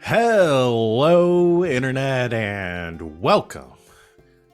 Hello, Internet, and welcome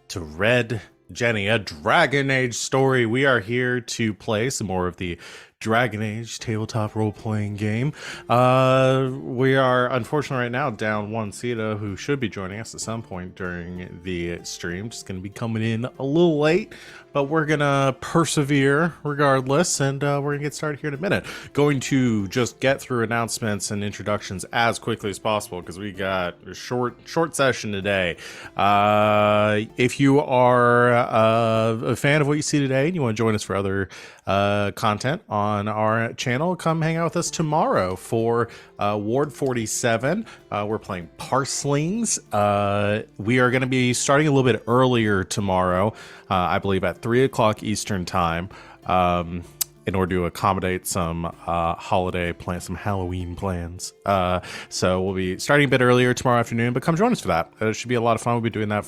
to Red Jenny, a Dragon Age story. We are here to play some more of the Dragon Age tabletop role-playing game. We are, unfortunately, right now down one Sita, who should be joining us at some point during the stream. Just going to be coming in a little late, but we're going to persevere regardless, and we're going to get started here in a minute. Going to just get through announcements and introductions as quickly as possible, because we got a short session today. If you are a fan of what you see today and you want to join us for other content on our channel, come hang out with us tomorrow for Ward 47. We're playing Parslings. We are going to be starting a little bit earlier tomorrow, I believe at 3 o'clock Eastern time, in order to accommodate some holiday plans, some Halloween plans. So we'll be starting a bit earlier tomorrow afternoon, but come join us for that. It should be a lot of fun. We've been doing that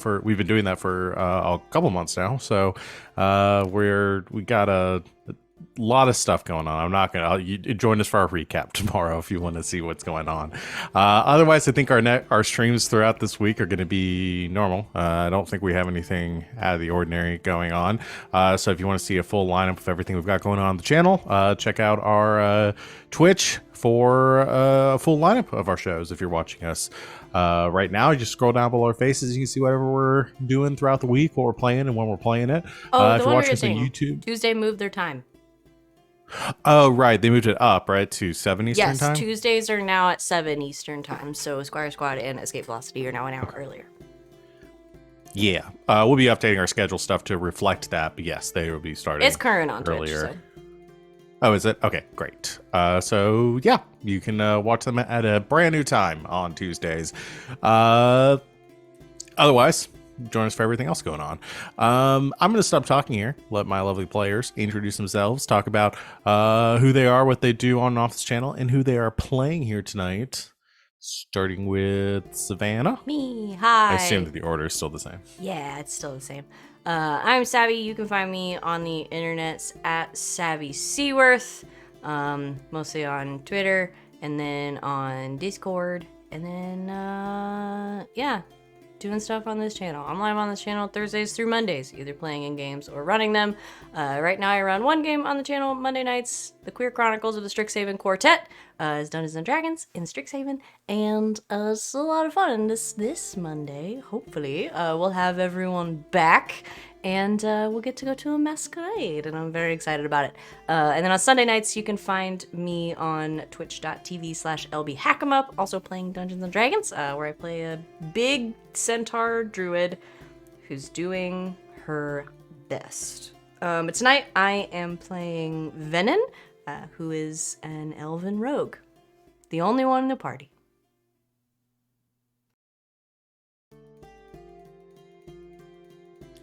for a couple months now. So we got a lot of stuff going on. I'm not gonna. You join us for our recap tomorrow if you want to see what's going on. Otherwise, I think our streams throughout this week are going to be normal. I don't think we have anything out of the ordinary going on. So if you want to see a full lineup of everything we've got going on the channel, check out our Twitch for a full lineup of our shows. If you're watching us right now, you just scroll down below our faces. You can see whatever we're doing throughout the week, what we're playing, and when we're playing it. If you're watching us on YouTube, Tuesday moved their time. Oh, right. They moved it up, right, to 7 Eastern time? Yes, Tuesdays are now at 7 Eastern time, so Squire Squad and Escape Velocity are now an hour earlier. Yeah. We'll be updating our schedule stuff to reflect that, but yes, they will be starting It's current on earlier. Twitch, so. Oh, is it? Okay, great. So, yeah, you can watch them at a brand new time on Tuesdays. Otherwise, join us for everything else going on. I'm going to stop talking here, let my lovely players introduce themselves, talk about who they are, what they do on and off this channel, and who they are playing here tonight. Starting with Savannah. Me, hi. I assume that the order is still the same. Yeah, it's still the same. I'm Savvy. You can find me on the internets at Savvy Seaworth, mostly on Twitter, and then on Discord, and then, yeah, doing stuff on this channel. I'm live on this channel Thursdays through Mondays, either playing in games or running them. Right now I run one game on the channel Monday nights, The Queer Chronicles of the Strixhaven Quartet, is Dungeons and Dragons in Strixhaven, and it's a lot of fun. This Monday, hopefully, we'll have everyone back, and we'll get to go to a masquerade, and I'm very excited about it. And then on Sunday nights, you can find me on twitch.tv/lbhackemup, also playing Dungeons and Dragons, where I play a big centaur druid who's doing her best. Tonight, I am playing Venehn, who is an elven rogue, the only one in the party.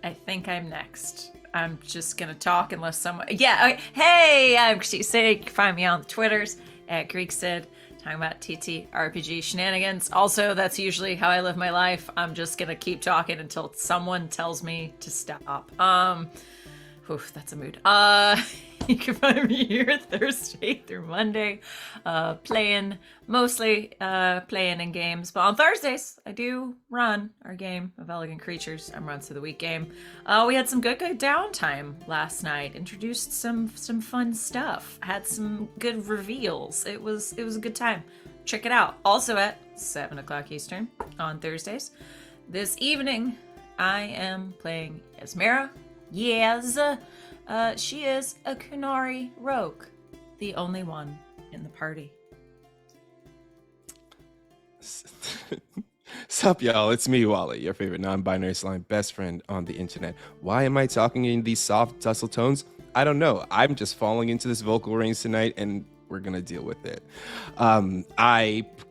I think I'm next. I'm just gonna talk unless someone. Yeah. Okay. Hey, I'm Christy Sig. You can find me on the Twitters at GreekSid, talking about TTRPG shenanigans. Also, that's usually how I live my life. I'm just gonna keep talking until someone tells me to stop. Oof, that's a mood. You can find me here Thursday through Monday, mostly playing in games. But on Thursdays, I do run our game of Elegant Creatures. I'm Runs Through the Week game. We had some good downtime last night. Introduced some fun stuff. Had some good reveals. It was a good time. Check it out. Also at 7 o'clock Eastern on Thursdays. This evening, I am playing Yasmera. Yes, she is a Kunari rogue, the only one in the party. Sup, y'all? It's me, Wally, your favorite non-binary slime best friend on the internet. Why am I talking in these soft, tussle tones? I don't know. I'm just falling into this vocal range tonight, and we're gonna deal with it.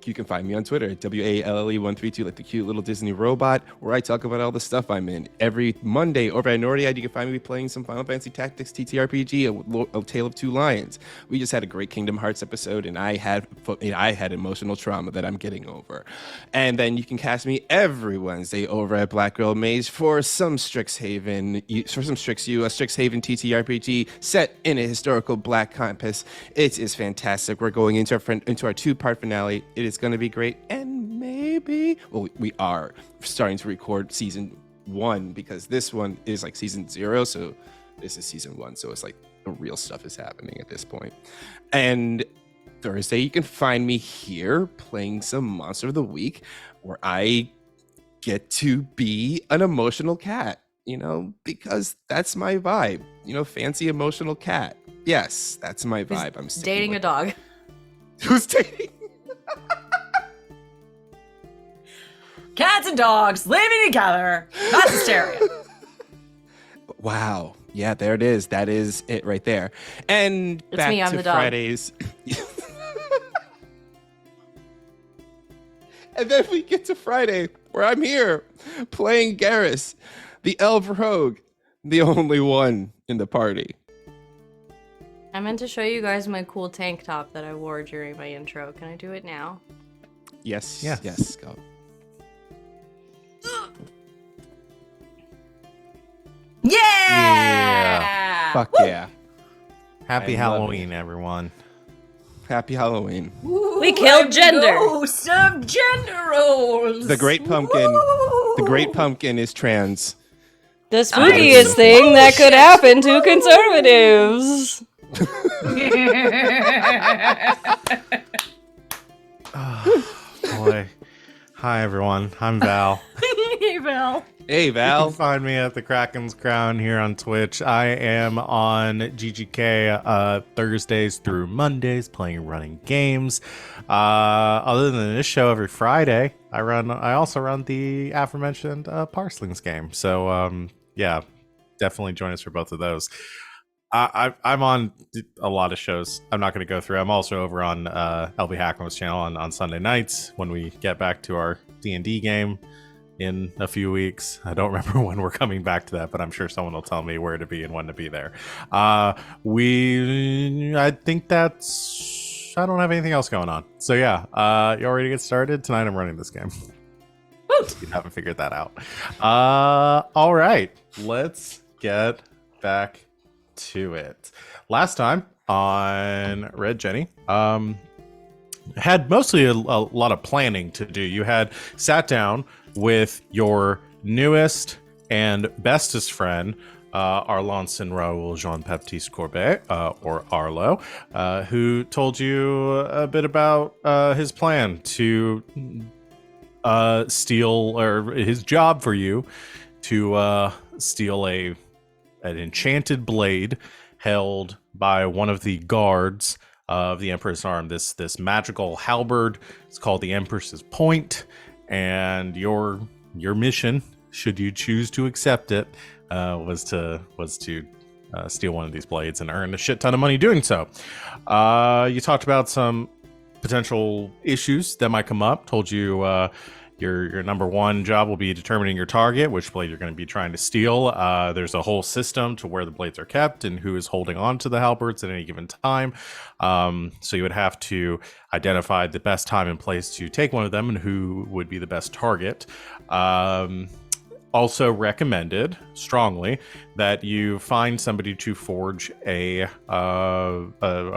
You can find me on Twitter at WALLE132, like the cute little Disney robot, where I talk about all the stuff I'm in. Every Monday over at Nordiad, you can find me playing some Final Fantasy Tactics TTRPG, a Tale of Two Lions. We just had a great Kingdom Hearts episode, and I had emotional trauma that I'm getting over. And then you can catch me every Wednesday over at Black Girl Mage for some Strixhaven TTRPG set in a historical Black campus. It is fantastic. We're going into our two-part finale. It is going to be great, and baby. Well, we are starting to record season 1 because this one is like season 0. So this is season 1. So it's like the real stuff is happening at this point. And Thursday, you can find me here playing some Monster of the Week where I get to be an emotional cat, because that's my vibe, fancy emotional cat. Yes, that's my vibe. I'm dating a dog. Who's dating? Cats and dogs living together. That's hysteria. Wow. Yeah, there it is. That is it right there. And It's back me, I'm to the dog. Fridays. And then we get to Friday, where I'm here playing Garas, the elf rogue, the only one in the party. I meant to show you guys my cool tank top that I wore during my intro. Can I do it now? Yes. Yeah. Yes. Go. Yeah! Fuck yeah. Happy I love Halloween, everyone. Happy Halloween. We killed gender. Ghost of gender roles. The Great Pumpkin. The Great Pumpkin is trans. The spookiest thing that could happen to conservatives. Boy. Hi, everyone. I'm Val. Hey, Val. Hey, You Val. can find me at the Kraken's Crown here on Twitch. I am on GGK Thursdays through Mondays playing running games. Other than this show every Friday, I also run the aforementioned Parslings game. So yeah, definitely join us for both of those. I'm on a lot of shows. I'm not going to go through. I'm also over on LB Hackman's channel on Sunday nights when we get back to our D&D game in a few weeks. I don't remember when we're coming back to that, but I'm sure someone will tell me where to be and when to be there. I think I don't have anything else going on. So yeah, you ready to get started? Tonight I'm running this game. If you haven't figured that out. All right, let's get back to it. Last time on Red Jenny, had mostly a lot of planning to do. You had sat down with your newest and bestest friend, Arlanson Raoul Jean-Baptiste Courbet, or Arlo, who told you a bit about his plan to steal, or his job for you to steal an enchanted blade held by one of the guards of the Emperor's Arm. This magical halberd. It's called the Empress's Point, and your mission, should you choose to accept it, was to steal one of these blades and earn a shit ton of money doing so. You talked about some potential issues that might come up. Told you your number one job will be determining your target, which blade you're going to be trying to steal. There's a whole system to where the blades are kept and who is holding on to the halberds at any given time. So you would have to identify the best time and place to take one of them and who would be the best target. Also recommended strongly that you find somebody to forge a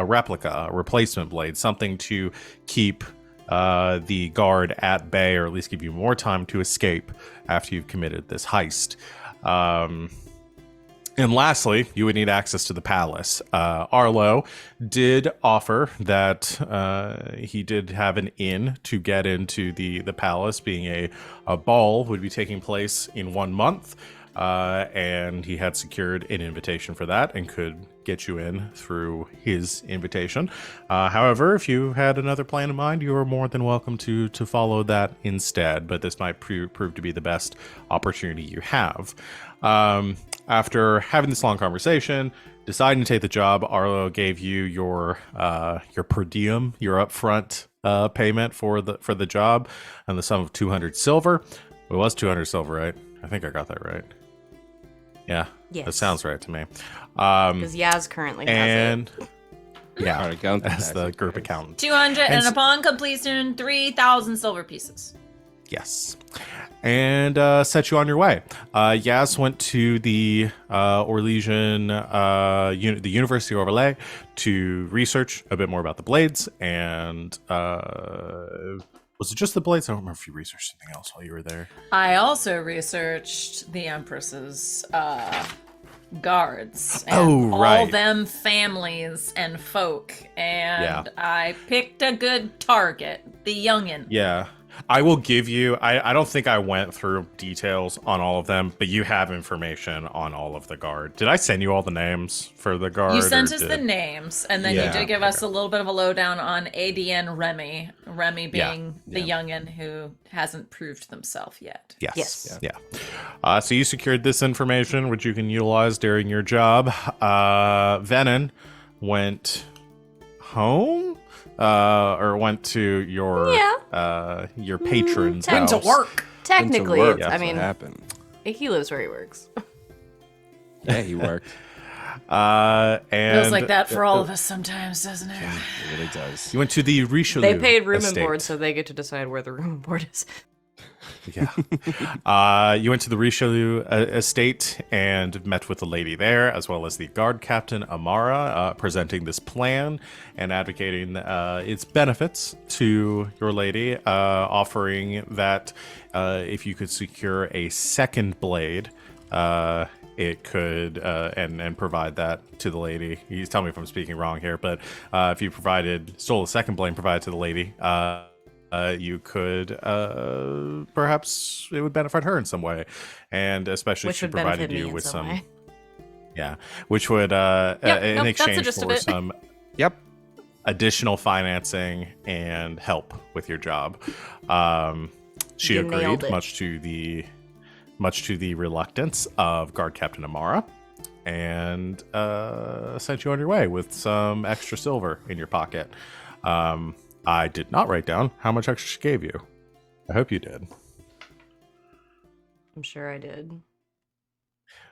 replica, a replacement blade, something to keep the guard at bay, or at least give you more time to escape after you've committed this heist. And lastly, you would need access to the palace. Arlo did offer that he did have an inn to get into the palace, being a ball would be taking place in 1 month. And he had secured an invitation for that and could get you in through his invitation. However, if you had another plan in mind, you are more than welcome to follow that instead, but this might prove to be the best opportunity you have. After having this long conversation, deciding to take the job, Arlo gave you your per diem, your upfront payment for the job, and the sum of 200 silver. It was 200 silver, right? I think I got that right. Yeah, Yes. that sounds right to me. Because Yaz currently has And it. yeah, All right, count that. as the group accountant. 200, and And upon completion, 3,000 silver pieces. Yes. And set you on your way. Yaz went to the Orlesian, the University of Orlais to research a bit more about the blades, and Was it just the blades? I don't remember if you researched something else while you were there. I also researched the Empress's guards. And Oh, right. all them families and folk. And Yeah. I picked a good target, the youngin. Yeah. I will give you, I don't think I went through details on all of them, but you have information on all of the guard. Did I send you all the names for the guard? You sent us the names, and then you Yeah, did give us a little bit of a lowdown on ADN Remy. Remy being the Yeah. youngin who hasn't proved themselves yet. Yes. Yes. Yeah. So you secured this information, which you can utilize during your job. Venehn went home, or went to your patron's Time house. to work. Technically, Work, I that's what mean, happened. he lives where he works. Yeah, he worked. And Feels like that for all of us sometimes, doesn't it? It really does. you went to the Richelieu They paid room and estate. board, so they get to decide where the room and board is. Yeah. You went to the Richelieu estate and met with the lady there, as well as the guard captain Amara, presenting this plan and advocating its benefits to your lady, offering that if you could secure a second blade, it could and provide that to the lady. He's telling me if I'm speaking wrong here, but if you stole a second blade, provided to the lady, you could perhaps it would benefit her in some way, and especially if Which she would provided benefit me you in with some way. which would in nope, that's the exchange gist of for it. some Yep. additional financing and help with your job. She You nailed agreed, it. much to the reluctance of guard captain Amara, and sent you on your way with some extra silver in your pocket. I did not write down how much extra she gave you. I hope you did. I'm sure I did.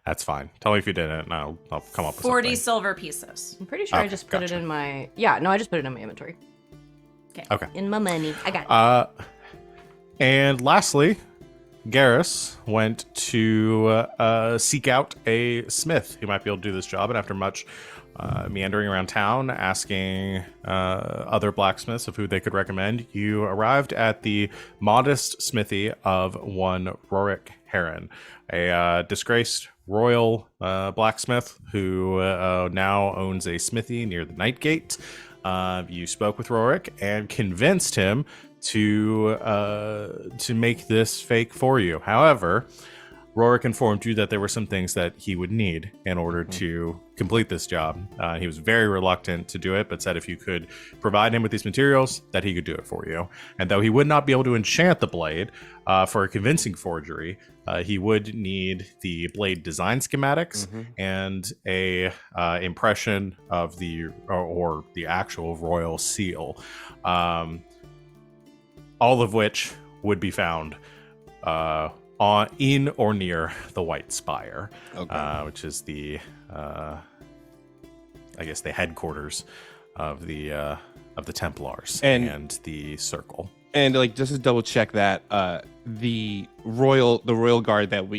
That's fine. Tell me if you didn't, and I'll come up with 40 something. silver pieces. I'm pretty sure I Okay, just put gotcha. it in my... Yeah, no, I just put it in my inventory. Okay. In my money. I got it. And lastly, Garas went to seek out a smith who might be able to do this job, and after much meandering around town, asking other blacksmiths of who they could recommend, you arrived at the modest smithy of one Rorik Heron, a disgraced royal blacksmith who now owns a smithy near the Night Gate. You spoke with Rorik and convinced him to make this fake for you. However, Rorik informed you that there were some things that he would need in order to complete this job. He was very reluctant to do it, but said if you could provide him with these materials, that he could do it for you. And though he would not be able to enchant the blade for a convincing forgery, he would need the blade design schematics and a impression of the or the actual royal seal, all of which would be found in or near the White Spire, which is the, I guess, the headquarters of the Templars and the Circle. And like just to double check that, the royal guards that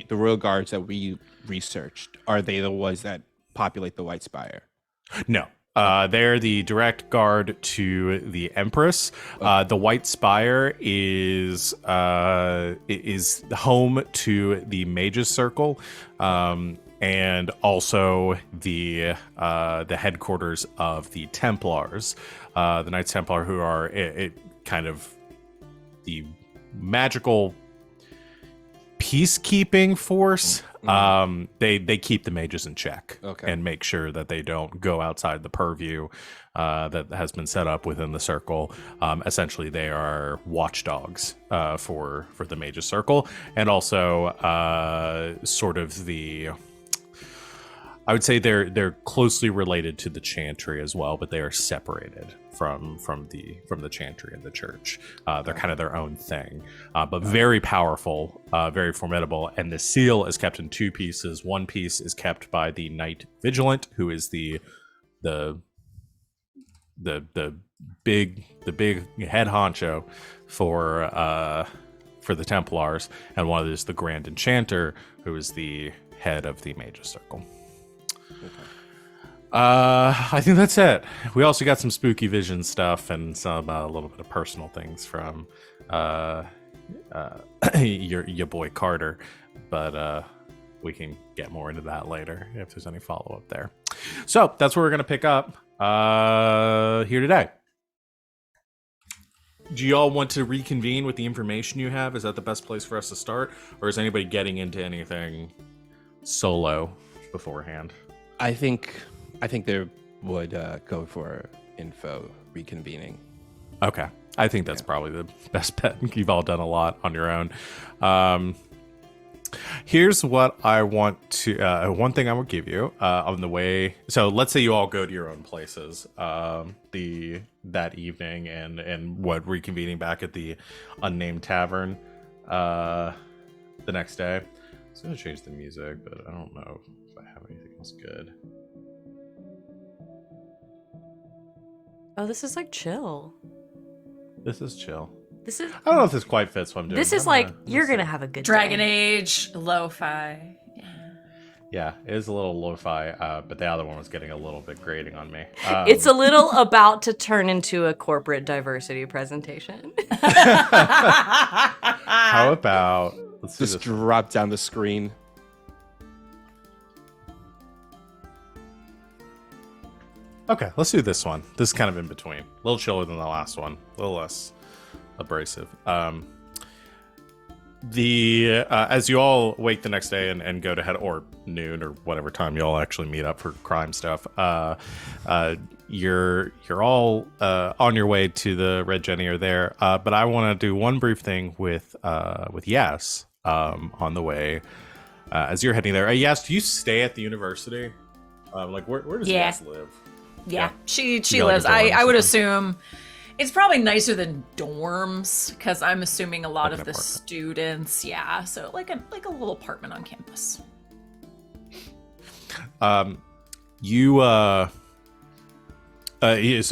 we researched, are they the ones that populate the White Spire? No. They're the direct guard to the Empress. The White Spire is home to the Mages Circle, and also the headquarters of the Templars, the Knights Templar, who are kind of the magical peacekeeping force. They keep the mages in check and make sure that they don't go outside the purview that has been set up within the circle. Essentially, they are watchdogs for the mages circle, and also sort of I would say they're closely related to the chantry as well, but they are separated from the chantry and the church. They're kind of their own thing, but very powerful, very formidable. And the seal is kept in two pieces. One piece is kept by the Knight Vigilant, who is the big head honcho for the Templars, and one is the Grand Enchanter, who is the head of the Mages Circle. I think that's it. We also got some spooky vision stuff and some a little bit of personal things from your boy Carter, but we can get more into that later if there's any follow up there. So that's where we're gonna pick up here today. Do you all want to reconvene with the information you have? Is that the best place for us to start, or is anybody getting into anything solo beforehand? I think they would go for info reconvening. Okay. I think that's probably the best bet. You've all done a lot on your own. Here's what I want to, one thing I will give you on the way. So let's say you all go to your own places that evening and what reconvening back at the unnamed tavern the next day. I was going to change the music, but I don't know if I have anything else good. Oh, this is like chill. This is chill. This is. I don't know if this quite fits what I'm doing. This is like you're gonna have a good Dragon day. Age, lo-fi. Yeah, it is a little lo-fi, but the other one was getting a little bit grating on me. It's a little about to turn into a corporate diversity presentation. How about let's do Just this. drop down the screen. Okay, let's do this one. This is kind of in between. A little chiller than the last one. A little less abrasive. As you all wake the next day and go to head, or noon or whatever time you all actually meet up for crime stuff, you're all on your way to the Red Jenny or there. But I want to do one brief thing with Yas on the way as you're heading there. Yas, do you stay at the university? Like where does Yas live? Yeah, she You got, like, lives. a dorm or I would something? assume it's probably nicer than dorms because I'm assuming a lot Like of an the apartment. students, yeah. So like a little apartment on campus. So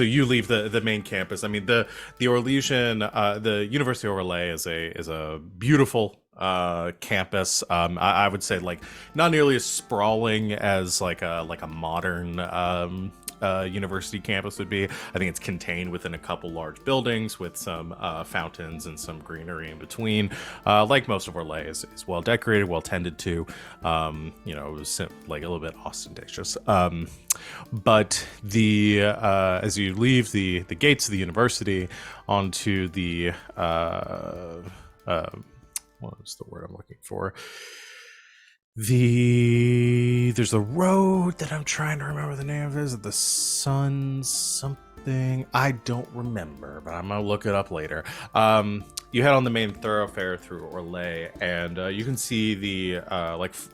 you leave the main campus. I mean, the Orlesian, the University of Orlais is a beautiful campus. I would say like not nearly as sprawling as like a modern university campus would be. I think it's contained within a couple large buildings with some fountains and some greenery in between. Like most of Orlais is well decorated, well tended to. Like a little bit ostentatious. But as you leave the gates of the university onto the what is the word I'm looking for? There's a road that I'm trying to remember the name of. Is it the Sun something? I don't remember, but I'm gonna look it up later. You head on the main thoroughfare through Orlais, and you can see the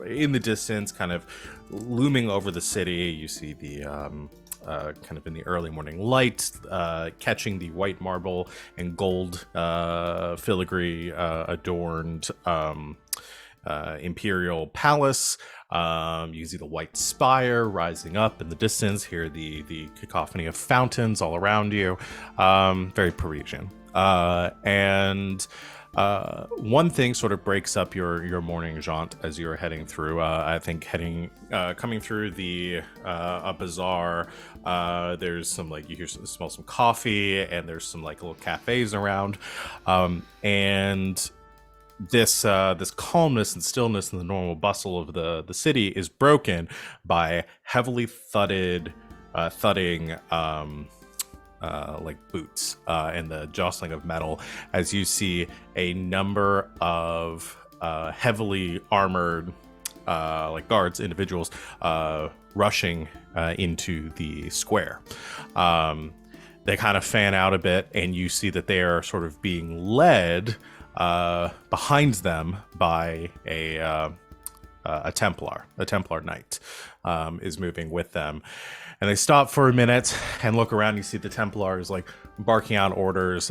in the distance, kind of looming over the city. You see the kind of in the early morning light, catching the white marble and gold filigree adorned imperial palace. You can see the white spire rising up in the distance. Hear the cacophony of fountains all around you. Very Parisian. And one thing sort of breaks up your morning jaunt as you're heading through. I think coming through a bazaar. There's some you smell some coffee, and there's some little cafes around, and this calmness and stillness and the normal bustle of the city is broken by heavily thudding boots and the jostling of metal as you see a number of heavily armored guards, individuals rushing into the square. They kind of fan out a bit, and you see that they are sort of being led behind them by a Templar. A Templar knight is moving with them, and they stop for a minute and look around. You see the Templar is barking out orders.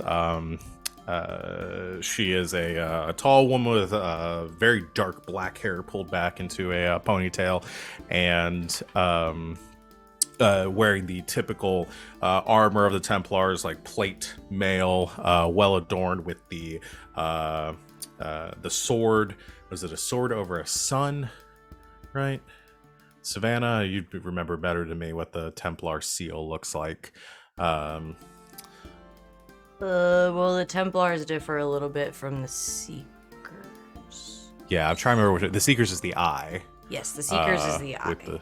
She is a tall woman with very dark black hair pulled back into a ponytail, and wearing the typical armor of the Templars, plate mail, well adorned with the sword. Was it a sword over a sun? Right? Savannah, you remember better than me what the Templar seal looks like. Well, the Templars differ a little bit from the Seekers. Yeah, I'm trying to remember the Seekers is the eye. Yes, the Seekers is the eye. With the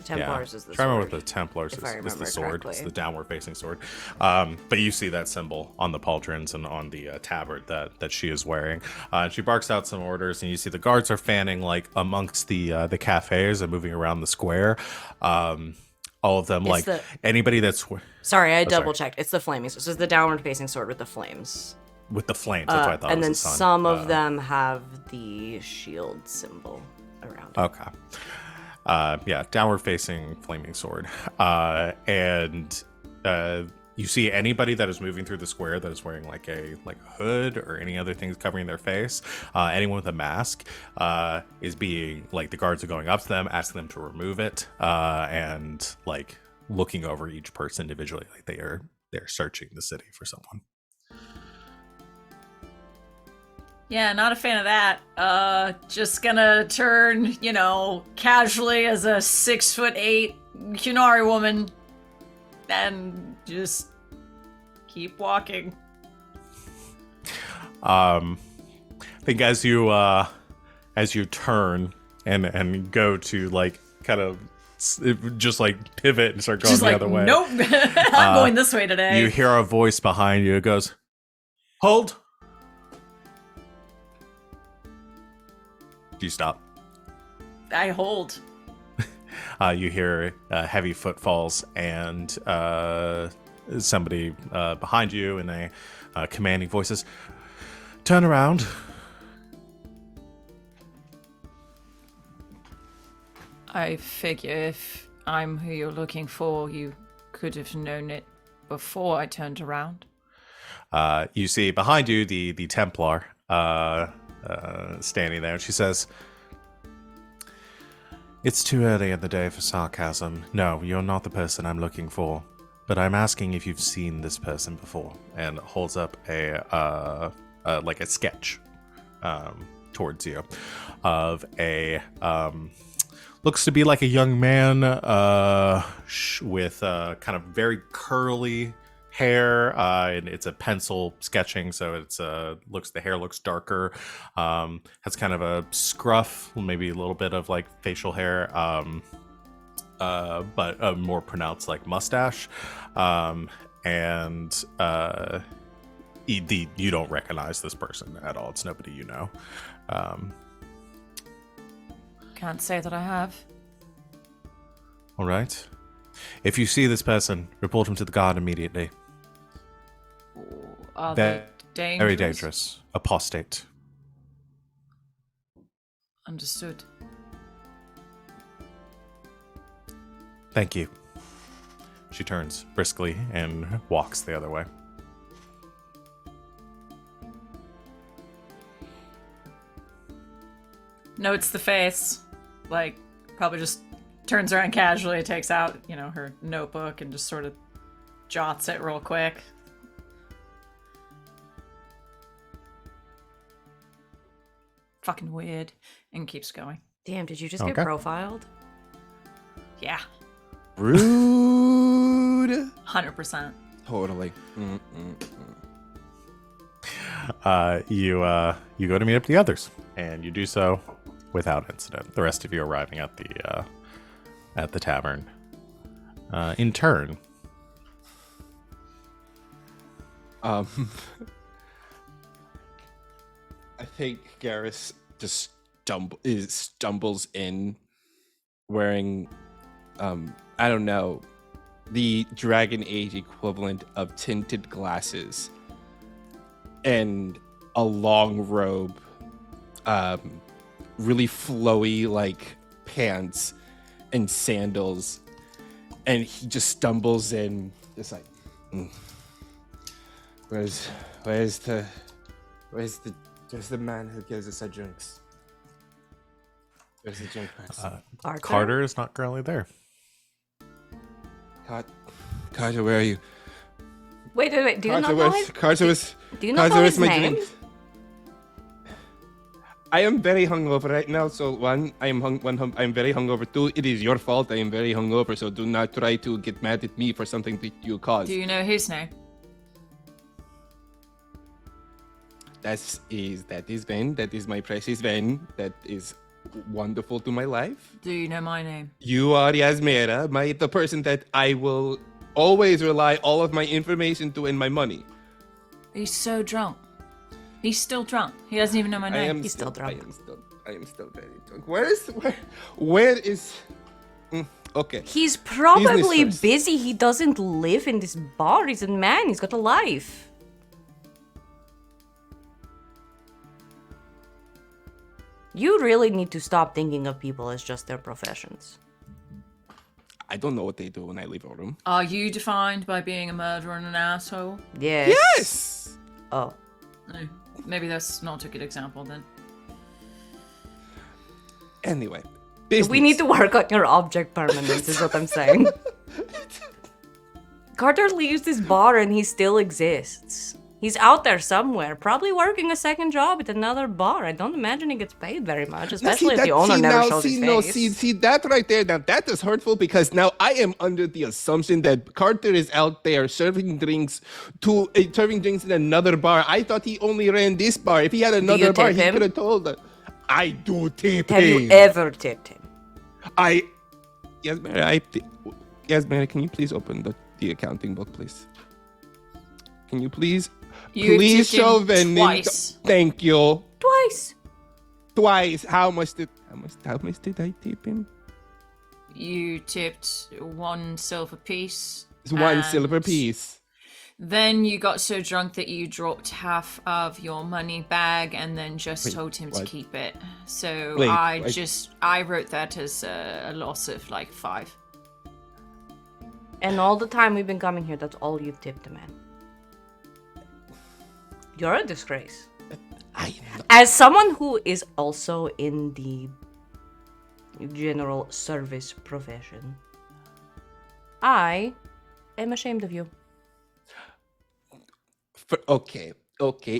Templars is the try to remember sword. what the Templars if I is the remember sword. correctly. It's the downward facing sword. But you see that symbol on the pauldrons and on the tabard that she is wearing. And she barks out some orders, and you see the guards are fanning like amongst the cafes and moving around the square. All of them, It's like the- anybody that's Sorry, I sorry. double checked. It's the flaming. So this is the downward facing sword with the flames. with the flames. That's what I thought. And was then the sun. some of them have the shield symbol around it. Okay. Yeah, downward facing flaming sword. And you see anybody that is moving through the square that is wearing like a hood or any other things covering their face. Anyone with a mask is being like, the guards are going up to them, asking them to remove it, and like looking over each person individually, like they're searching the city for someone. Yeah, not a fan of that. Just gonna turn, casually as a 6'8" Hunari woman and just keep walking. I think as you turn and go to like kind of just like pivot and start going Just the like, other way, nope, I'm going this way today. you hear a voice behind you. It goes, "Hold." Do you stop? I hold. You hear heavy footfalls and somebody behind you in a commanding voice says, "Turn around." I figure if I'm who you're looking for, you could have known it before I turned around. You see behind you the Templar standing there. She says, "It's too early in the day for sarcasm. No, you're not the person I'm looking for. But I'm asking if you've seen this person before," and holds up a like a sketch towards you of a looks to be like a young man with kind of very curly hair, and it's a pencil sketching, so it's the hair looks darker, has kind of a scruff, maybe a little bit of like facial hair, but a more pronounced like mustache, and you don't recognize this person at all. It's nobody you know. Can't say that I have. All right. If you see this person, report him to the guard immediately. Are they dangerous? Very dangerous. Apostate. Understood. Thank you. She turns briskly and walks the other way. Notes the face. Like, probably just turns around casually, takes out, her notebook and just sort of jots it real quick. Fucking weird. And keeps going. Damn, did you just Okay. get profiled? Yeah. Rude. 100%. Totally. You go to meet up the others, and you do so without incident. The rest of you arriving at the tavern. In turn, I think Garas just stumbles in wearing, I don't know, the Dragon Age equivalent of tinted glasses and a long robe, really flowy like pants and sandals, and he just stumbles in, just like, where's the man who gives us our drinks? Where's the drink person? Carter is not currently there. Carter, where are you? Wait. Do you Carter, not know his? Carter was. Do you not Carter, know where's his my name? drink? I am very hungover right now. So one, I am I'm very hungover. Two, it is your fault. I am very hungover. So do not try to get mad at me for something that you caused. Do you know his name? That is Venn. That is my precious Venn. That is wonderful to my life. Do you know my name? You are Yasmera, the person that I will always rely all of my information to and my money. He's so drunk. He's still drunk. He doesn't even know my name. He's still drunk. I am still very drunk. Where is? Okay. He's probably Business first. busy. He doesn't live in this bar. He's a man. He's got a life. You really need to stop thinking of people as just their professions. I don't know what they do when I leave a room. Are you defined by being a murderer and an asshole? Yes. Yes. Oh. No. Maybe that's not a good example then. Anyway, business. We need to work on your object permanence, is what I'm saying. Carter leaves this bar and he still exists. He's out there somewhere, probably working a second job at another bar. I don't imagine he gets paid very much, especially if the owner never shows his face. See that right there. Now that is hurtful because now I am under the assumption that Carter is out there serving drinks in another bar. I thought he only ran this bar. If he had another bar, tip he him? could have told us. I do tip Have him. you ever tipped him? Yasmera, can you please open the accounting book, please? Can you please? You Please tipped show him Venehn. twice. Thank you. Twice. How much did I tip him? You tipped 1 silver piece. It's one and silver piece. Then you got so drunk that you dropped half of your money bag and then just told him to what? keep it. So Wait, I wrote that as a loss of like 5. And all the time we've been coming here, that's all you've tipped a man. You're a disgrace. As someone who is also in the general service profession, I am ashamed of you. Okay.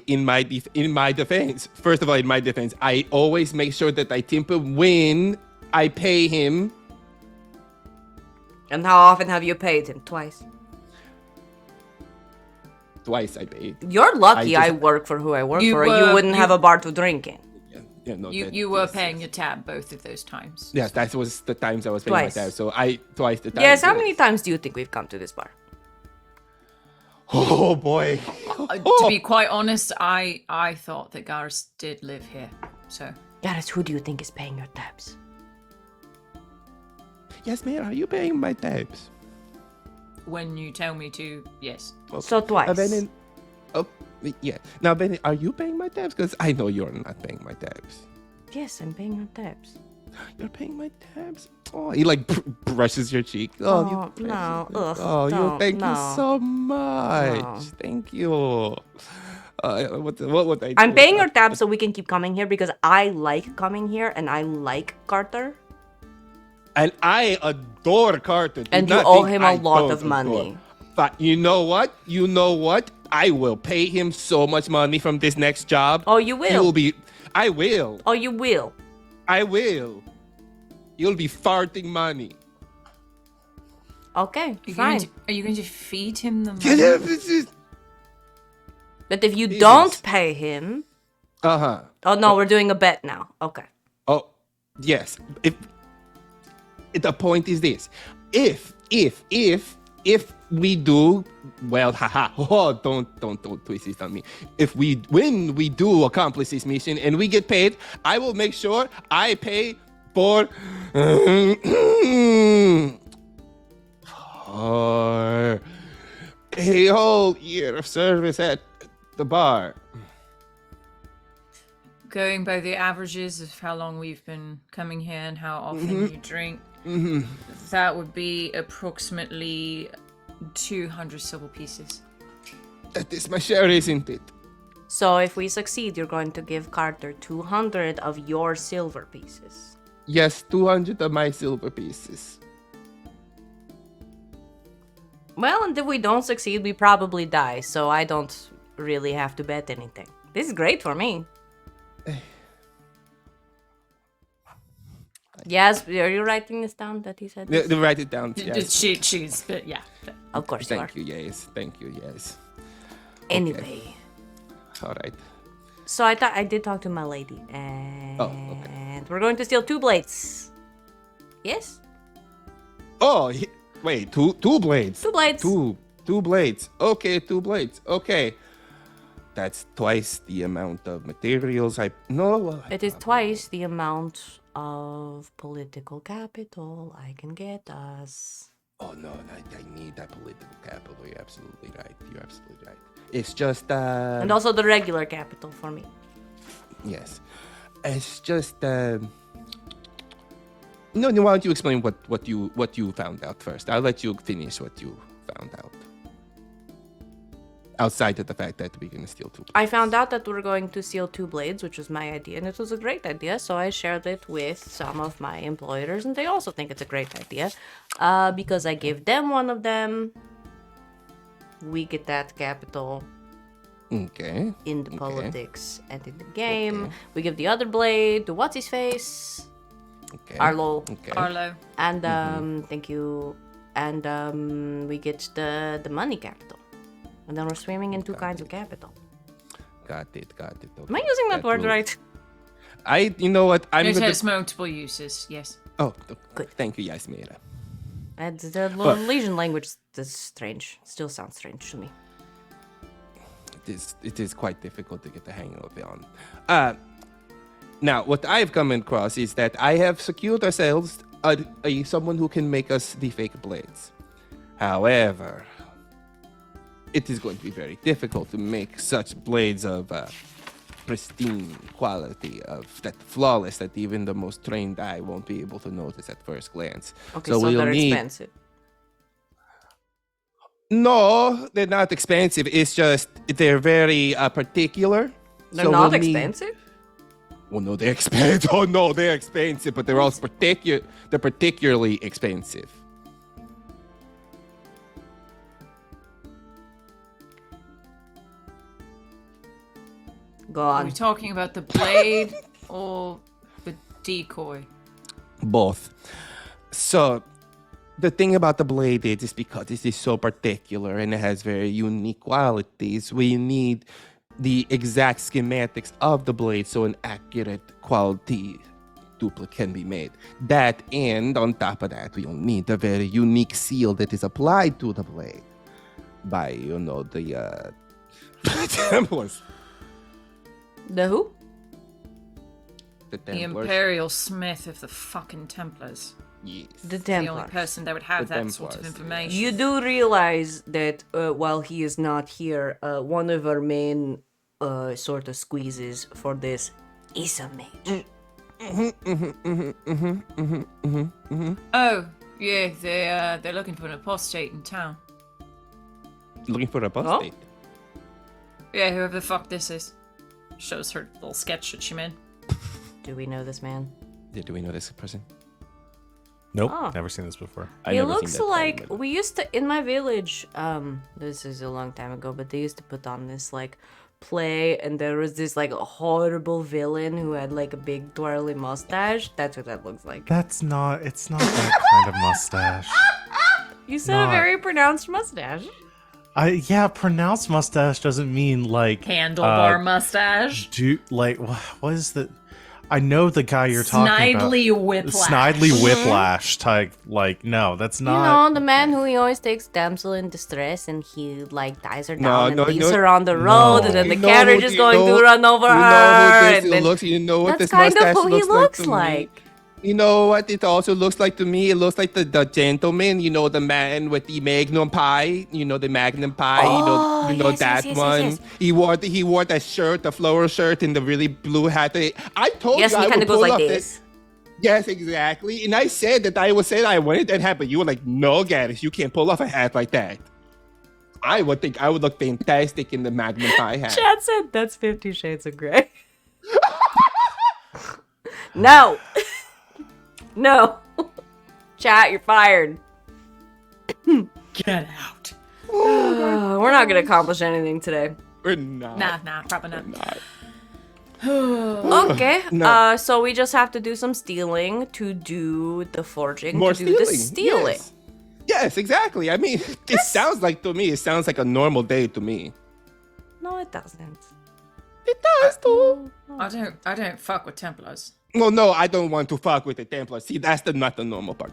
In my defense, first of all, I always make sure that I tip him when I pay him. And how often have you paid him? Twice. Twice I paid. You're lucky I just- work for who I work You for. were- You wouldn't have a bar to drink in. You were paying your tab both of those times. Yes, that was the times I was paying Twice. my dad. So twice the time. Yes, how many times do you think we've come to this bar? Oh boy. To be quite honest, I thought that Garas did live here. So Garas, who do you think is paying your tabs? Yes, Mayor, are you paying my tabs? when you tell me to, yes. So twice. Venehn, yeah. Now, Venehn, are you paying my tabs? Because I know you're not paying my tabs. Yes, I'm paying your tabs. You're paying my tabs? Oh, he like brushes your cheek. Oh, Oh, you no. Ugh, Oh, don't, thank you no. so much. No. Thank you. What would I do? I'm paying your tabs so we can keep coming here because I like coming here and I like Carter. And I adore Carter. Do And you not owe think him a I lot don't of money. adore. But you know what? You know what? I will pay him so much money from this next job. Oh, you will? You'll be. I will. Oh, you will? I will. You'll be farting money. Okay, Are fine. you going to feed him the money? But if you Jesus. don't pay him... Uh-huh. Oh, no, we're doing a bet now. Okay. Oh, yes. If the point is this, if we do well, haha, oh, don't twist this on me. When we do accomplish this mission and we get paid, I will make sure I pay for for a whole year of service at the bar. Going by the averages of how long we've been coming here and how often you drink, that would be approximately 200 silver pieces. That is my share, isn't it? So if we succeed, you're going to give Carter 200 of your silver pieces. Yes, 200 of my silver pieces. Well, and if we don't succeed, we probably die, so I don't really have to bet anything. This is great for me. Yes, are you writing this down that he said? This? Write it down. Yes. She's, but yeah. Of course you are. Thank you, yes. Thank you, yes. Anyway, All right. so I did talk to my lady, and okay. we're going to steal 2 blades. Yes, Oh, wait, two blades. 2 blades. Two blades. Okay, 2 blades. Okay. That's twice the amount of materials It is twice the amount of political capital I can get us. Oh no, I need that political capital. You're absolutely right. It's just And also the regular capital for me. yes. It's just No, why don't you explain what you found out first? I'll let you finish what you found out. Outside of the fact that we're gonna steal 2 blades. I found out that we're going to steal 2 blades, which was my idea, and it was a great idea, so I shared it with some of my employers, and they also think it's a great idea. Because I gave them one of them, we get that capital Okay. in the Okay. politics and in the game. Okay. We give the other blade to what's-his-face, Okay. Arlo, Okay. Arlo. and thank you, and we get the money capital. And then we're swimming in 2 kinds of capital. Got it. Okay. Am I using that word will- right? You know what? I'm It gonna. has multiple uses, yes. Oh, Good. Thank you, Yasmera. And the Legion language is strange. Still sounds strange to me. It is quite difficult to get the hang of it on. Now, what I've come across is that I have secured ourselves someone who can make us the fake blades. However, it is going to be very difficult to make such blades of pristine quality, of that flawless, that even the most trained eye won't be able to notice at first glance. Okay, so they're expensive. No, they're not expensive. It's just they're very particular. They're So not we'll need- expensive? Well, no, they're expensive. Oh no, they're expensive, but they're also They're particularly expensive. Go Are we on. talking about the blade or the decoy? Both. So, the thing about the blade is because this is so particular and it has very unique qualities, we need the exact schematics of the blade so an accurate quality duplicate can be made. That, and on top of that, we'll need a very unique seal that is applied to the blade by, the Templars. The who? The The Templars. Imperial Smith of the fucking Templars. Yes. The The only Templars. person that would have The that sort of Templars, yeah. information. You do realize that while he is not here, one of our main sort of squeezes for this is a mage. Oh, yeah, they're looking for an apostate in town. Looking for a apostate. Yeah, whoever the fuck this is. Shows her little sketch that she made. Do we know this man? Yeah, do we know this person? Nope, Oh. never seen this before. I He never seen looks that like title. we used to in my village. This is a long time ago, but they used to put on this like play, and there was this like horrible villain who had like a big twirly mustache. That's what that looks like. It's not that kind of mustache. You said a not- very pronounced mustache. Yeah, pronounced mustache doesn't mean like Handlebar mustache. what is the? I know the guy you're talking about. Snidely whiplash. Snidely whiplash type. Like, no, that's You not. know, the man who he always takes damsel in distress and he like ties her No, down and no, leaves no, her on the road, and then You the know carriage who- is you going know- to run over you her. know who this and then- looks. You know what that's this kind of mustache who he looks looks to me? like. You know what it also looks like to me? It looks like the gentleman, the man with the Magnum pie, the Magnum pie, Oh, yes, that yes, one. yes. He wore that shirt, the floral shirt, and the really blue hat. I told Yes, you and I he kind would of goes pull like off this. Yes, exactly. And I said that I wanted that hat, but you were like, no, Garas, you can't pull off a hat like that. I would think I would look fantastic in the Magnum pie hat. Chad said that's 50 Shades of Grey. No. No. Chat, you're fired. Get out. We're not going to accomplish anything today. We're not. Nah, probably not. We're not. Okay. No. So we just have to do some stealing to do the forging, More to do the stealing. stealing. Yes, exactly. I mean, it sounds like a normal day to me. No, it doesn't. It does too. I don't fuck with Templars. Well, no, I don't want to fuck with the Templar. See, that's not the normal part.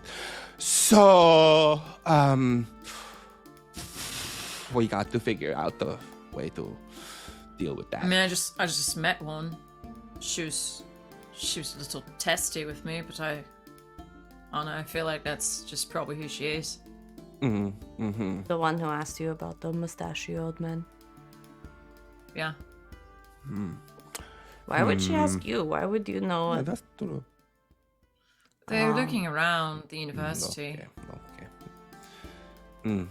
So, we got to figure out the way to deal with that. I mean, I just met one. She was a little testy with me, but I don't know. I feel like that's just probably who she is. The one who asked you about the mustachioed man. Yeah. Why would she ask you? Why would you know? Yeah, that's true. They were looking around the university. Okay.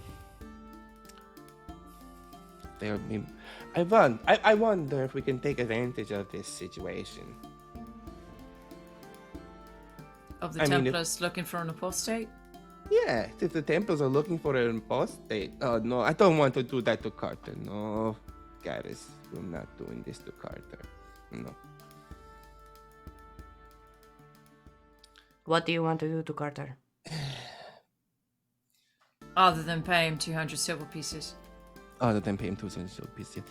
I wonder if we can take advantage of this situation. Of the I mean, Templars looking for an apostate? Yeah, if the Templars are looking for an apostate. Oh, no, I don't want to do that to Carter. No, Garas, you're not doing this to Carter. No. What do you want to do to Carter? Other than pay him 200 silver pieces. Other than pay him 200 silver pieces.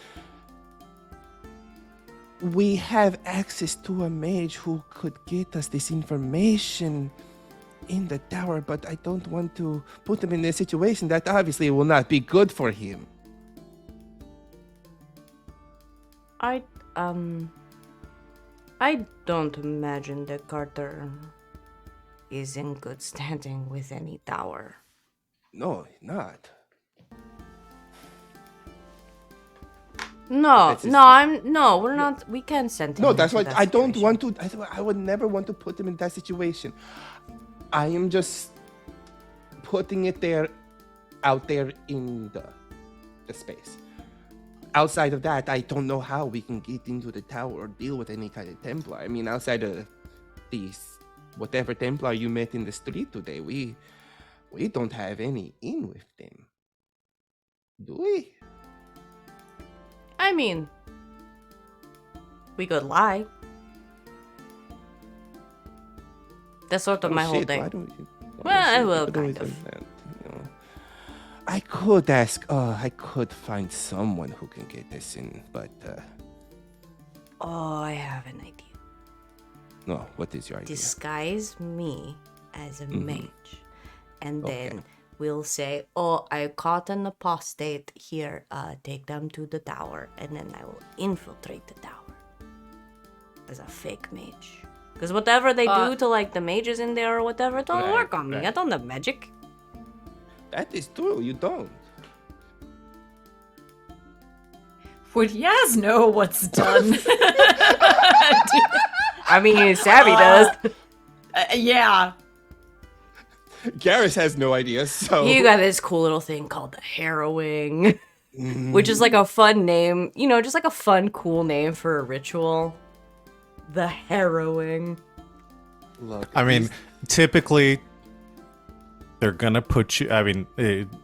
We have access to a mage who could get us this information in the tower, but I don't want to put him in a situation that obviously will not be good for him. I don't imagine that Carter is in good standing with any tower. No, not. No, That's his- we're not. We can't send him. No, that's into what that I don't situation. want to. I would never want to put him in that situation. I am just putting it there, out there in the space. Outside of that, I don't know how we can get into the tower or deal with any kind of Templar. I mean, outside of these, whatever Templar you met in the street today, we don't have any in with them. Do we? I mean, we could lie. That's sort of my whole Why thing. don't we- Well, well, why don't we kind do of. that, you know? I could ask. I could find someone who can get this in, but Oh, I have an idea. no. What is your idea? Disguise me as a mage, and Okay. then we'll say, "Oh, I caught an apostate here. Take them to the tower," and then I will infiltrate the tower as a fake mage. Because whatever they do to like the mages in there or whatever, it don't Right, work on me. right. I don't have magic. That is true. You don't. Would Yaz know what's done? I mean, Savvy does. Yeah. Garrus has no idea. So You got this cool little thing called the harrowing, which is like a fun name, just like a fun, cool name for a ritual. The harrowing. Look, I mean, typically, they're gonna put you. I mean,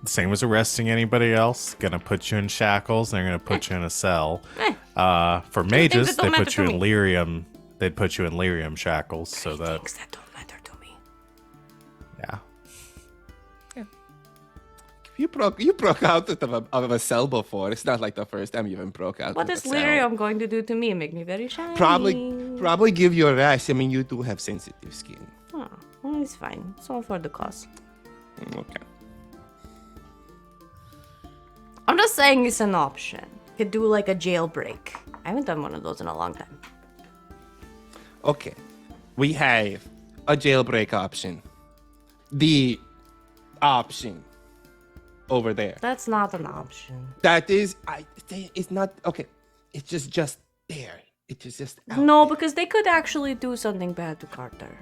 same as arresting anybody else. Gonna put you in shackles. They're gonna put you in a cell. For mages, that don't they matter put to you in me. lyrium. They'd put you in lyrium shackles. So that Things that don't matter to me. yeah. you broke out of a cell before. It's not like the first time you even broke out. What of is a cell. lyrium going to do to me? Make me very shiny. Probably give you a rash. I mean, you do have sensitive skin. Oh, well, it's fine. It's all for the cause. Okay. I'm just saying it's an option. Could do like a jailbreak. I haven't done one of those in a long time. Okay. We have a jailbreak option. The option over there. That's not an option. That is, it's not okay. It's just there. It is just out No, there. because they could actually do something bad to Carter.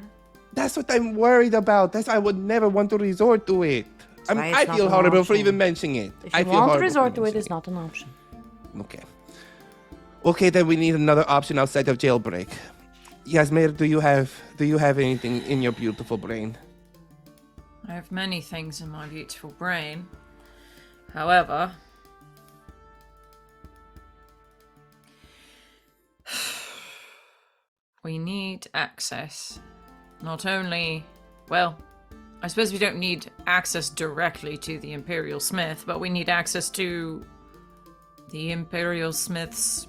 That's what I'm worried about. I would never want to resort to it. why it's I not feel an horrible for option. even mentioning it. If I you feel want to horrible resort for to it, mentioning it's not an option. Okay. Okay, then we need another option outside of jailbreak. Yasmera, do you have anything in your beautiful brain? I have many things in my beautiful brain. However, we need access. Not only, well, I suppose we don't need access directly to the Imperial Smith, but we need access to the Imperial Smith's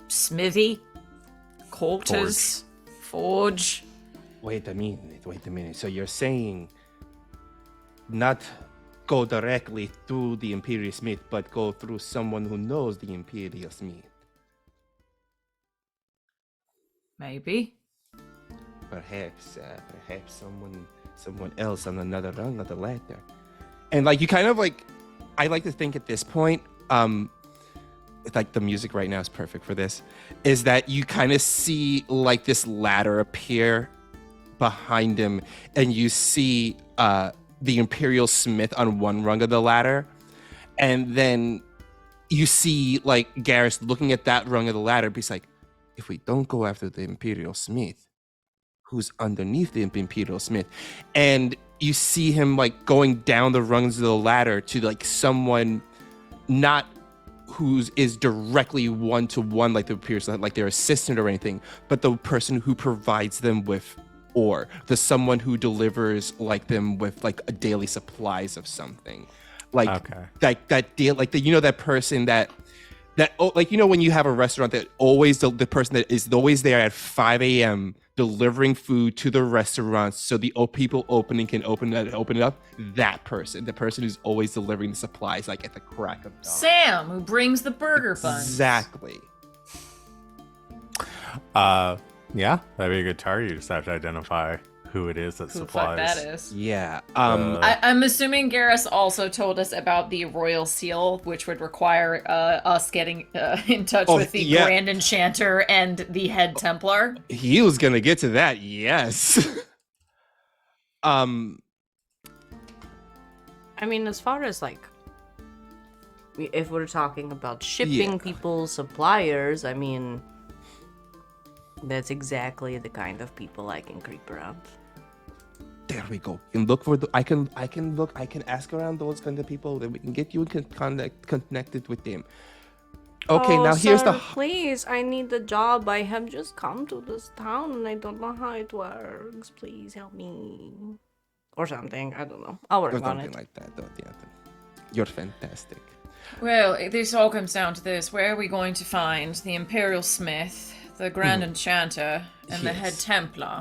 smithy, quarters, forge. Wait a minute. So you're saying not go directly through the Imperial Smith, but go through someone who knows the Imperial Smith. Maybe. Perhaps someone else on another rung of the ladder. And like you kind of like, I like to think at this point, like the music right now is perfect for this, is that you kind of see like this ladder appear behind him, and you see the Imperial Smith on one rung of the ladder, and then you see like Garas looking at that rung of the ladder, but he's like, if we don't go after the Imperial Smith, who's underneath the Imperial Smith? And you see him like going down the rungs of the ladder to like someone not who's is directly one-to-one like the Imperial Smith, like their assistant or anything, but the person who provides them with ore, the someone who delivers like them with like a daily supplies of something. Like that deal, like the, you know, that person that like, you know, when you have a restaurant that always the person that is always there at 5 a.m. delivering food to the restaurant so the people opening can open it up, that person, the person who's always delivering the supplies like at the crack of dawn. Sam, who brings the burger buns. Exactly. Yeah, that'd be a good target. You just have to identify who it is that Who the supplies. fuck that is. Yeah. I'm assuming Garas also told us about the royal seal, which would require us getting in touch with the Grand Enchanter and the Head Templar. He was gonna get to that, yes. I mean, as far as like, if we're talking about shipping people, suppliers, I mean, that's exactly the kind of people I can creep around. There we go. You can look for the. I can ask around those kind of people that we can get you connected with them. Okay, now here's sir, please, I need a job. I have just come to this town and I don't know how it works. Please help me. Or something. I don't know. I'll work on something it. like that. You're fantastic. Well, this all comes down to this. Where are we going to find the Imperial Smith, the Grand Enchanter, and the Head Templar?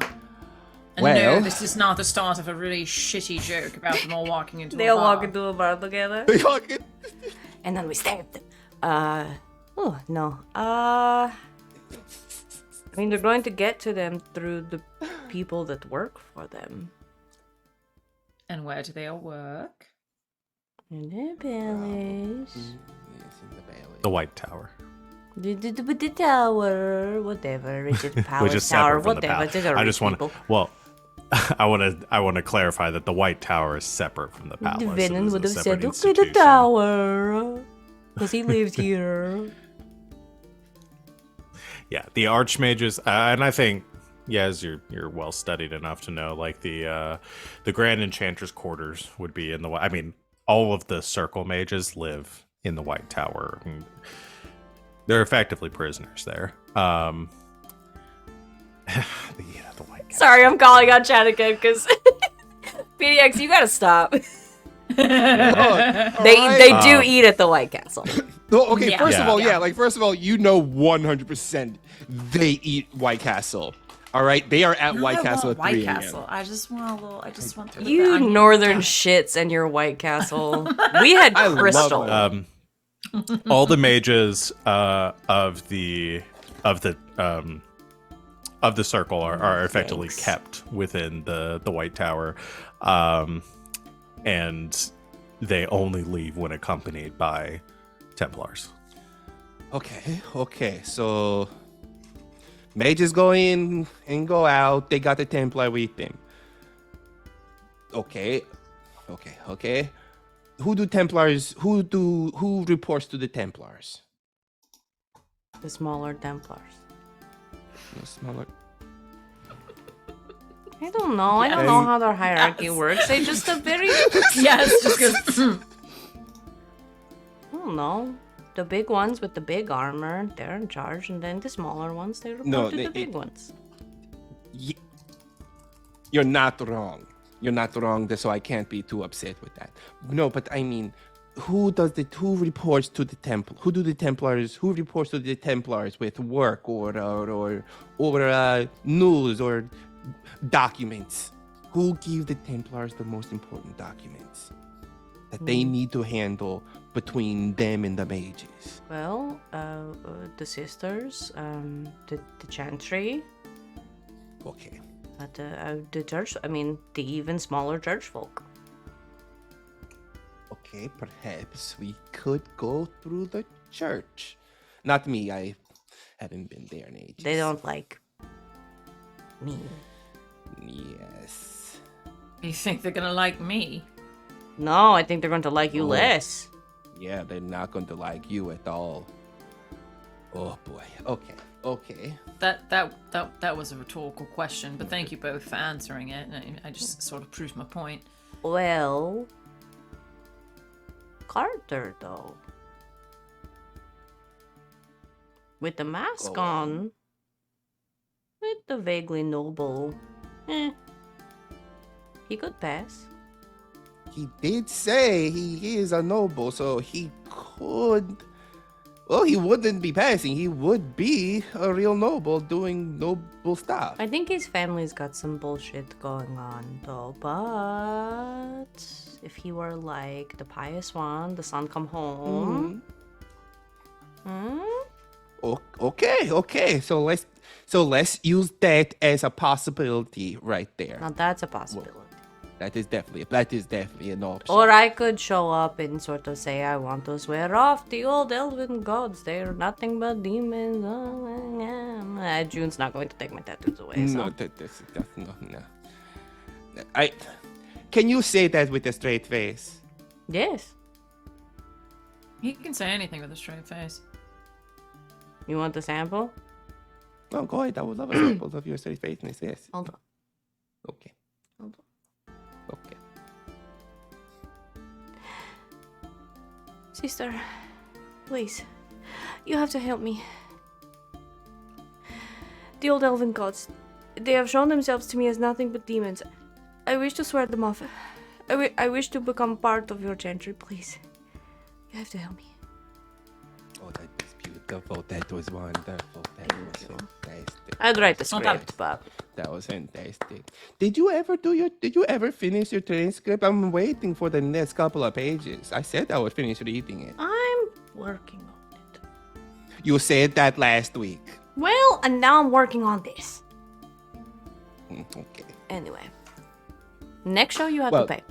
And Well, no, this is not the start of a really shitty joke about them all walking into They a all bar. walk into a bar together. And then we stab them. Oh, no. I mean, they're going to get to them through the people that work for them. And where do they all work? In the palace. The White Tower. The tower, whatever. Is it Which palace is tower, separate from the whatever. palace. These are I rich just want people. to. Well, I want to clarify that the White Tower is separate from the palace. The It Venehn is a would have separate said, okay, the institution. tower. Because he lives here. Yeah, the Archmages, and I think, yes, you're well studied enough to know, like the Grand Enchanter's quarters would be in the. I mean, all of the Circle Mages live in the White Tower. And they're effectively prisoners there. The White Castle. Sorry, I'm calling on Chad again because PDX, you gotta stop. They do eat at the White Castle. No, okay, Yeah. first of Yeah. all, like first of all, you know 100% they eat White Castle. All right, they are at White Castle at 3 White a.m. Castle. I just want a little. I just want You northern shits and your White Castle. We had I love Crystal. it. All the mages of the circle are effectively Thanks. kept within the White Tower, and they only leave when accompanied by Templars. Okay, so mages go in and go out. They got the Templar with them. Okay. Who reports to the Templars? The smaller Templars. No smaller. I don't know. I don't know how their hierarchy works. They just a very. Yes, just because. I don't know. The big ones with the big armor, they're in charge, and then the smaller ones, they report No, to the it- big ones. You're not wrong. You're not wrong, so I can't be too upset with that. No, but I mean, who reports to the temple? Who reports to the Templars with work or news or documents? Who gives the Templars the most important documents that they need to handle between them and the mages? Well, the sisters, the chantry, Okay. the church. I mean, the even smaller church folk. Okay, perhaps we could go through the church. Not me, I haven't been there in ages. They don't like me. Yes. You think they're gonna like me? No, I think they're going to like you less. Yeah, they're not going to like you at all. Oh boy. Okay. That was a rhetorical question, but thank you both for answering it. I just sort of proved my point. Well, Carter, though. With the mask Go on. on. With the vaguely noble. He could pass. He did say he is a noble, so he could. Well, he wouldn't be passing. He would be a real noble doing noble stuff. I think his family's got some bullshit going on, though. But if he were like the pious one, the son come home. Okay. So let's use that as a possibility right there. Now that's a possibility. That is definitely an option. Or I could show up and sort of say, I want to swear off the old elven gods. They're nothing but demons. June's not going to take my tattoos away. So. No, that's no. Can you say that with a straight face? Yes. He can say anything with a straight face. You want the sample? Oh, go ahead. I would love a sample of your straight faceness. Yes. Hold on. Okay. Hold on. Okay. Sister, please. You have to help me. The old elven gods. They have shown themselves to me as nothing but demons. I wish to swear them off. I wish to become part of your chantry, please. You have to help me. Oh, that was beautiful. That was wonderful. That was fantastic. I'd write the Not bad. script, but That was fantastic. Did you ever finish your transcript? I'm waiting for the next couple of pages. I said I would finish reading it. I'm working on it. You said that last week. Well, and now I'm working on this. Okay. Anyway. Next show you have Well- to pay.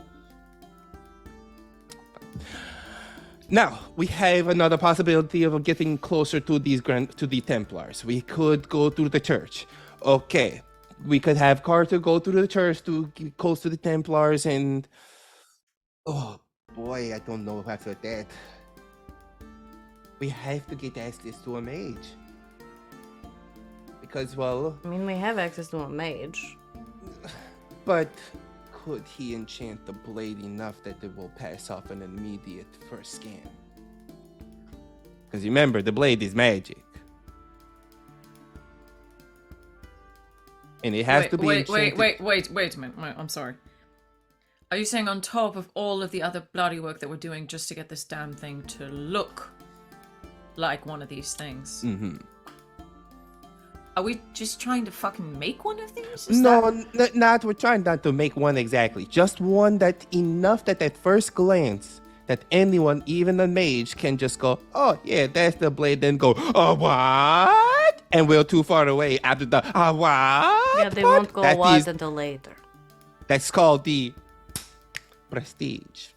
Now we have another possibility of getting closer to the Templars. We could go through the church. Okay, we could have Carter go through the church to get close to the Templars, and oh boy, I don't know after that. We have to get access to a mage because, well, I mean, we have access to a mage. but could he enchant the blade enough that it will pass off an immediate first scan? Because remember, the blade is magic. And it has to be wait a enchanted. minute. Wait, I'm sorry. Are you saying on top of all of the other bloody work that we're doing just to get this damn thing to look like one of these things? Mm-hmm. Are we just trying to fucking make one of these? We're trying not to make one exactly. Just one that enough that at first glance, that anyone, even a mage, can just go, oh, yeah, that's the blade, then go, oh, what? And we're too far away after the, what? Yeah, they part? won't go That what is- until later. That's called the prestige.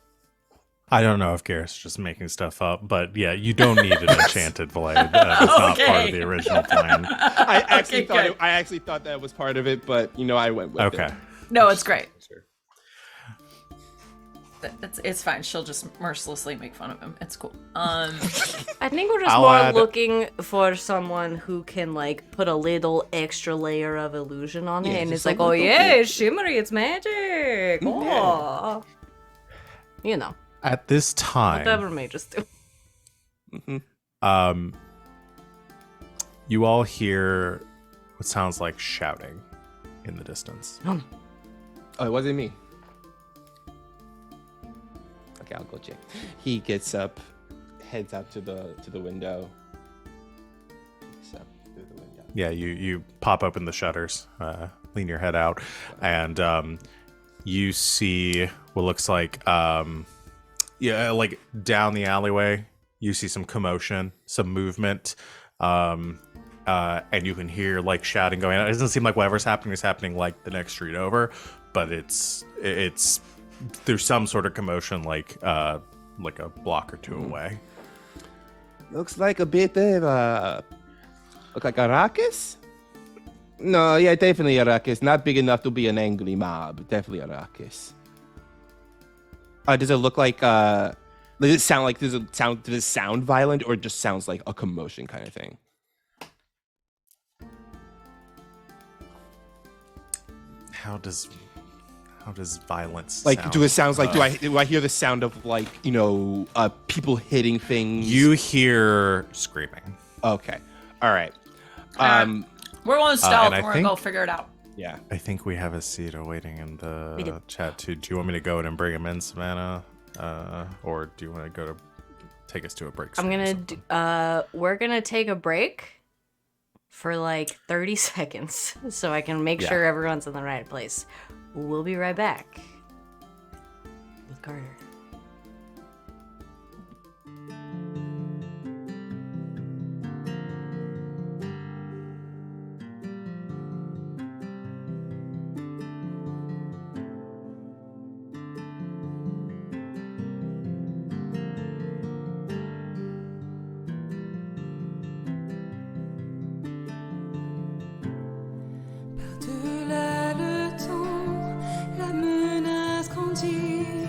I don't know if Garrus is just making stuff up, but yeah, you don't need an enchanted blade. That's not part Okay. of the original plan. I actually good. I actually thought that was part of it, but I went with Okay. it. No, it's great. It's fine. She'll just mercilessly make fun of him. It's cool. I think we're just I'll more add- looking for someone who can like put a little extra layer of illusion on it, Yeah, and just it's like, a oh little yeah, bit. it's shimmery, it's magic. Oh. You know, At this time, whatever mages do. You all hear what sounds like shouting in the distance. Oh, it wasn't me. Okay, I'll go check. He gets up, heads out to the window. Looks up through the window. Yeah, you pop open the shutters, lean your head out, and you see what looks like like down the alleyway. You see some commotion, some movement, and you can hear like shouting going on. It doesn't seem like whatever's happening is happening like the next street over, but it's there's some sort of commotion like a block or two away. Looks like a bit of look like a ruckus? No, yeah, definitely a ruckus. Not big enough to be an angry mob. Definitely a ruckus. Does it look like does it sound like does it sound violent, or it just sounds like a commotion kind of thing? How does violence Like, sound? do it sounds like do I hear the sound of like, people hitting things? You hear screaming. Okay. All right. We're on stealth. and We're I gonna go think- figure it out. Yeah. I think we have a seat waiting in We the do. chat too. Do you want me to go in and bring him in, Savannah? Or do you want to go to take us to a break? I'm screen or gonna something? we're gonna take a break for like 30 seconds so I can make Yeah. sure everyone's in the right place. We'll be right back with Carter. Par-delà le temps, la menace grandit.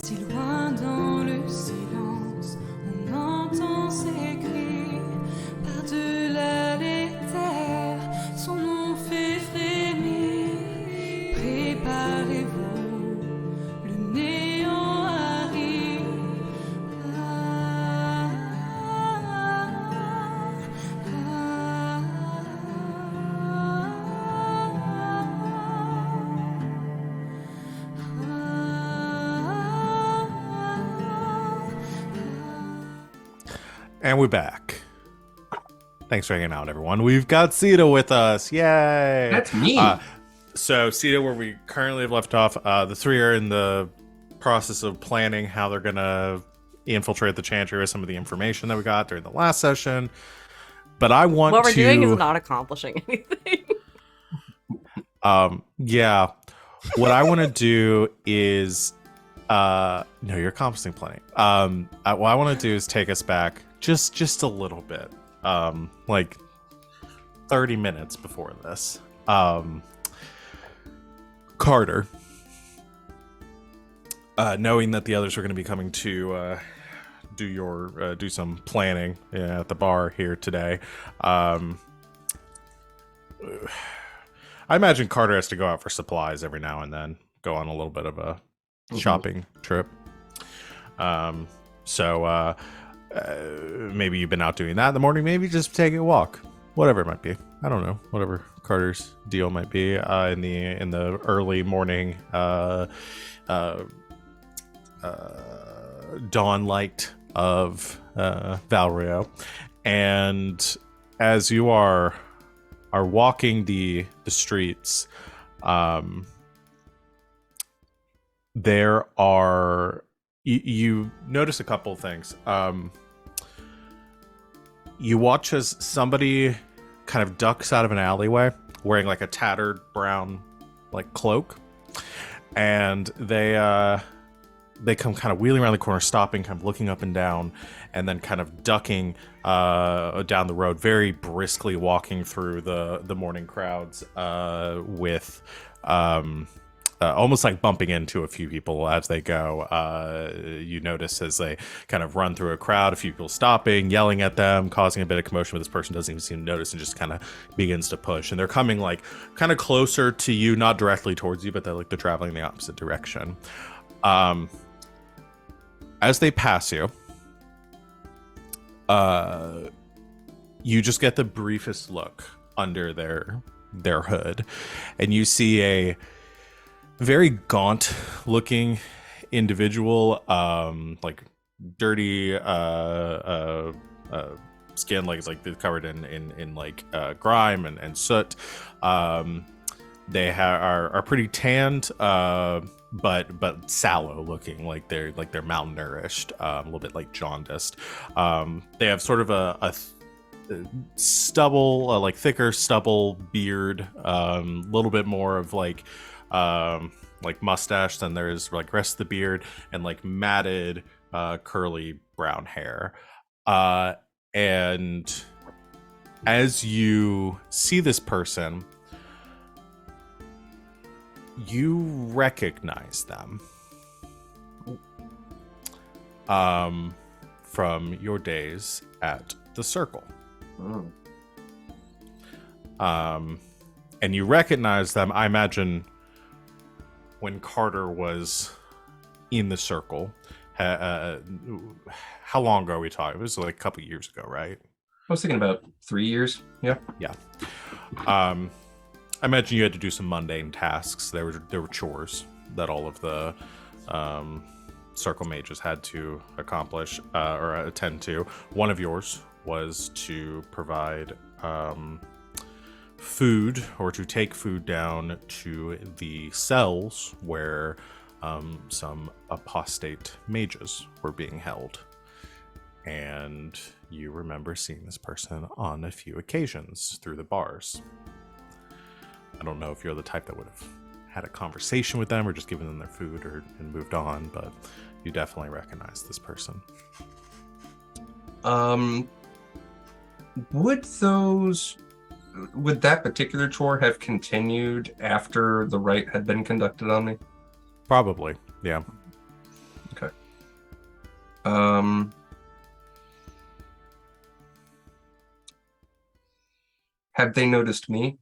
Si loin dans le silence, on entend ses cris. Par-delà les terres, son nom fait frémir. Préparez-vous, le néant arrive. And we're back. Thanks for hanging out, everyone. We've got Sita with us. Yay! That's me. So, Sita, where we currently have left off, the three are in the process of planning how they're going to infiltrate the Chantry with some of the information that we got during the last session. But I want What we're to... doing is not accomplishing anything. Yeah. What I want to do is... no, you're accomplishing plenty. What I want to do is take us back just a little bit. Like 30 minutes before this. Carter, knowing that the others are going to be coming to do some planning at the bar here today, I imagine Carter has to go out for supplies every now and then, go on a little bit of a shopping trip. So maybe you've been out doing that in the morning, maybe just taking a walk, whatever it might be. I don't know, whatever Carter's deal might be in the early morning dawn light of Valrio. And as you are walking the streets, there are you notice a couple of things. You watch as somebody kind of ducks out of an alleyway wearing like a tattered brown like cloak, and they come kind of wheeling around the corner, stopping, kind of looking up and down, and then kind of ducking down the road, very briskly walking through the morning crowds with almost like bumping into a few people as they go. You notice as they kind of run through a crowd, a few people stopping, yelling at them, causing a bit of commotion, but this person doesn't even seem to notice and just kind of begins to push. And they're coming like kind of closer to you, not directly towards you, but they're traveling in the opposite direction. As they pass you, you just get the briefest look under their hood, and you see a very gaunt looking individual, like dirty skin, like they're covered in like grime and soot. They are pretty tanned, but sallow looking, like they're malnourished, a little bit like jaundiced. They have sort of a stubble, like thicker stubble beard, little bit more of like mustache than there is like rest of the beard, and like matted curly brown hair. And as you see this person, you recognize them from your days at the Circle. And you recognize them, I imagine, when Carter was in the Circle. How long ago are we talking? It was like a couple years ago, right? I was thinking about 3 years. Yeah. I imagine you had to do some mundane tasks. There were chores that all of the Circle mages had to accomplish or attend to. One of yours was to provide food, or to take food down to the cells where some apostate mages were being held. And you remember seeing this person on a few occasions through the bars. I don't know if you're the type that would have had a conversation with them or just given them their food and moved on, but you definitely recognize this person. Would that particular chore have continued after the rite had been conducted on me? Probably, yeah. Okay. Have they noticed me?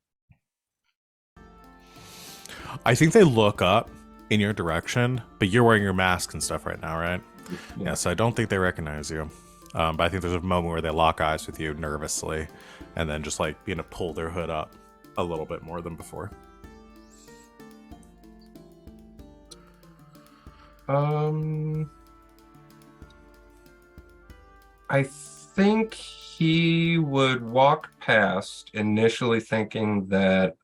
I think they look up in your direction, but you're wearing your mask and stuff right now, right? Yeah, so I don't think they recognize you. But I think there's a moment where they lock eyes with you nervously, and then just like begin to pull their hood up a little bit more than before. I think he would walk past, initially thinking that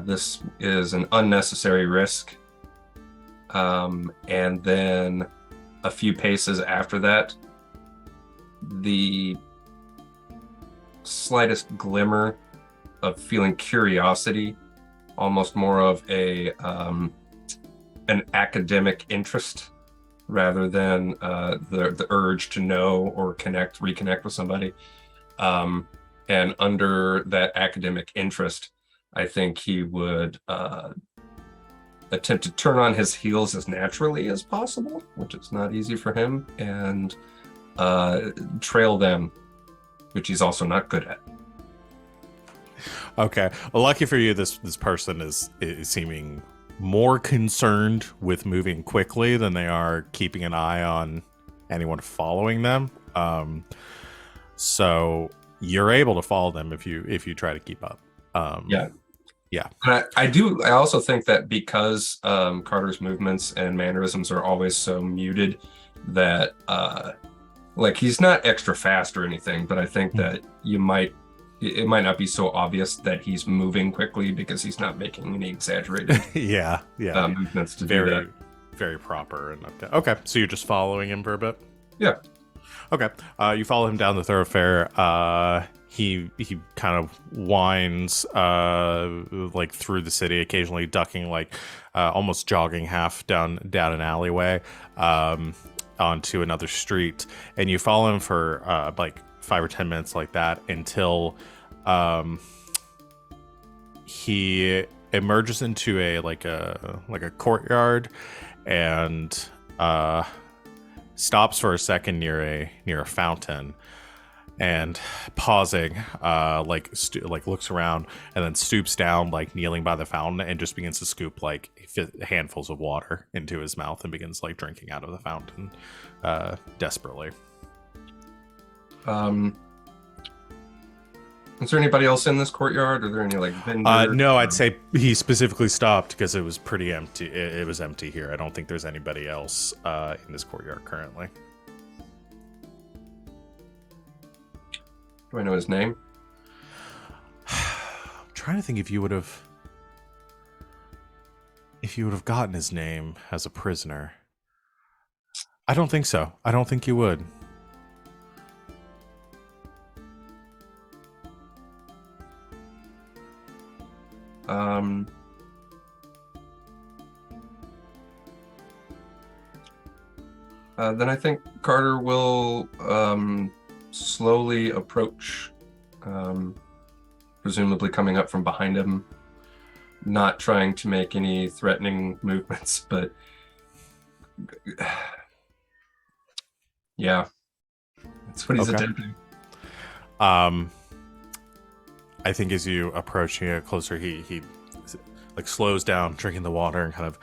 this is an unnecessary risk. And then a few paces after that, the slightest glimmer of feeling curiosity, almost more of an academic interest rather than the urge to know or reconnect with somebody. And under that academic interest, I think he would attempt to turn on his heels as naturally as possible, which is not easy for him, and trail them, which he's also not good at. Okay. Well, lucky for you, this person is seeming more concerned with moving quickly than they are keeping an eye on anyone following them. So you're able to follow them if you try to keep up. Yeah. Yeah. I also think that because Carter's movements and mannerisms are always so muted that like he's not extra fast or anything, but I think that it might not be so obvious that he's moving quickly because he's not making any exaggerated yeah movements to very do that. very proper and up down. Okay, so you're just following him for a bit. Yeah. Okay, you follow him down the thoroughfare. He kind of winds like through the city, occasionally ducking, like almost jogging half down an alleyway onto another street, and you follow him for like 5 or 10 minutes like that until he emerges into a courtyard and stops for a second near a fountain, and pausing looks around and then stoops down, like kneeling by the fountain, and just begins to scoop like handfuls of water into his mouth and begins like drinking out of the fountain desperately. Is there anybody else in this courtyard? Are there any like vendors? No, I'd say he specifically stopped because it was pretty empty. It was empty here. I don't think there's anybody else in this courtyard currently. Do I know his name? I'm trying to think if you would have gotten his name as a prisoner. I don't think so. I don't think you would. Then I think Carter will slowly approach, presumably coming up from behind him, not trying to make any threatening movements, but yeah, that's what he's Okay. attempting. I think as you approach here closer, he like slows down, drinking the water and kind of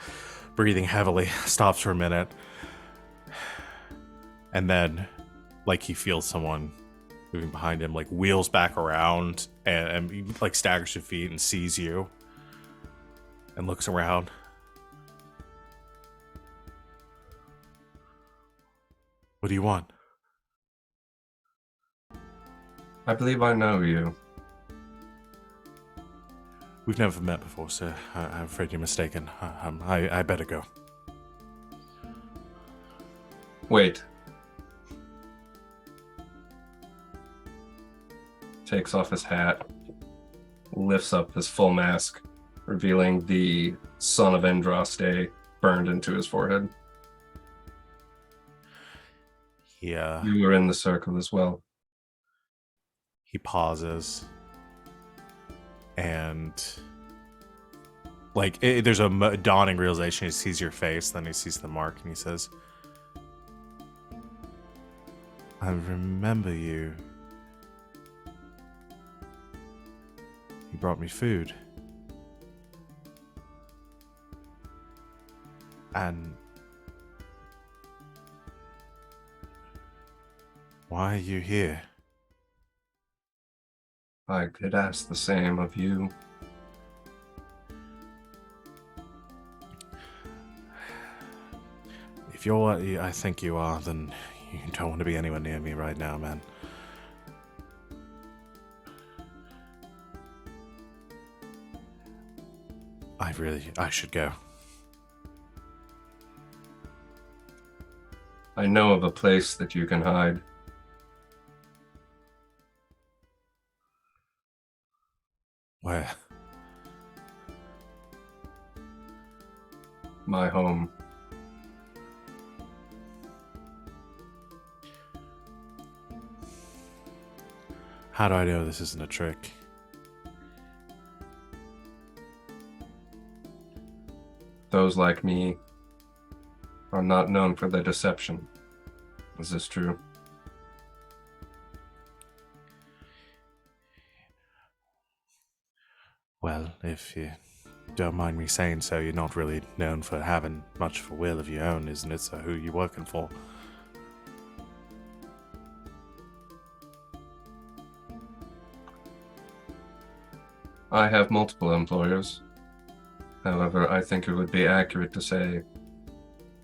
breathing heavily, stops for a minute, and then like he feels someone moving behind him, like wheels back around and he, like staggers to feet and sees you and looks around. What do you want? I believe I know you. We've never met before, sir. I'm afraid you're mistaken. I better go. Wait. Takes off his hat, lifts up his full mask, revealing the son of Andraste burned into his forehead. Yeah. You were in the circle as well. He pauses, and like there's a dawning realization. He sees your face, then he sees the mark, and he says, "I remember you. You brought me food, and why are you here?" I could ask the same of you. If you're what I think you are, then you don't want to be anywhere near me right now, man. I should go. I know of a place that you can hide. Where? My home. How do I know this isn't a trick? Those like me are not known for their deception. Is this true? Well, if you don't mind me saying so, you're not really known for having much of a will of your own, isn't it? So who are you working for? I have multiple employers. However, I think it would be accurate to say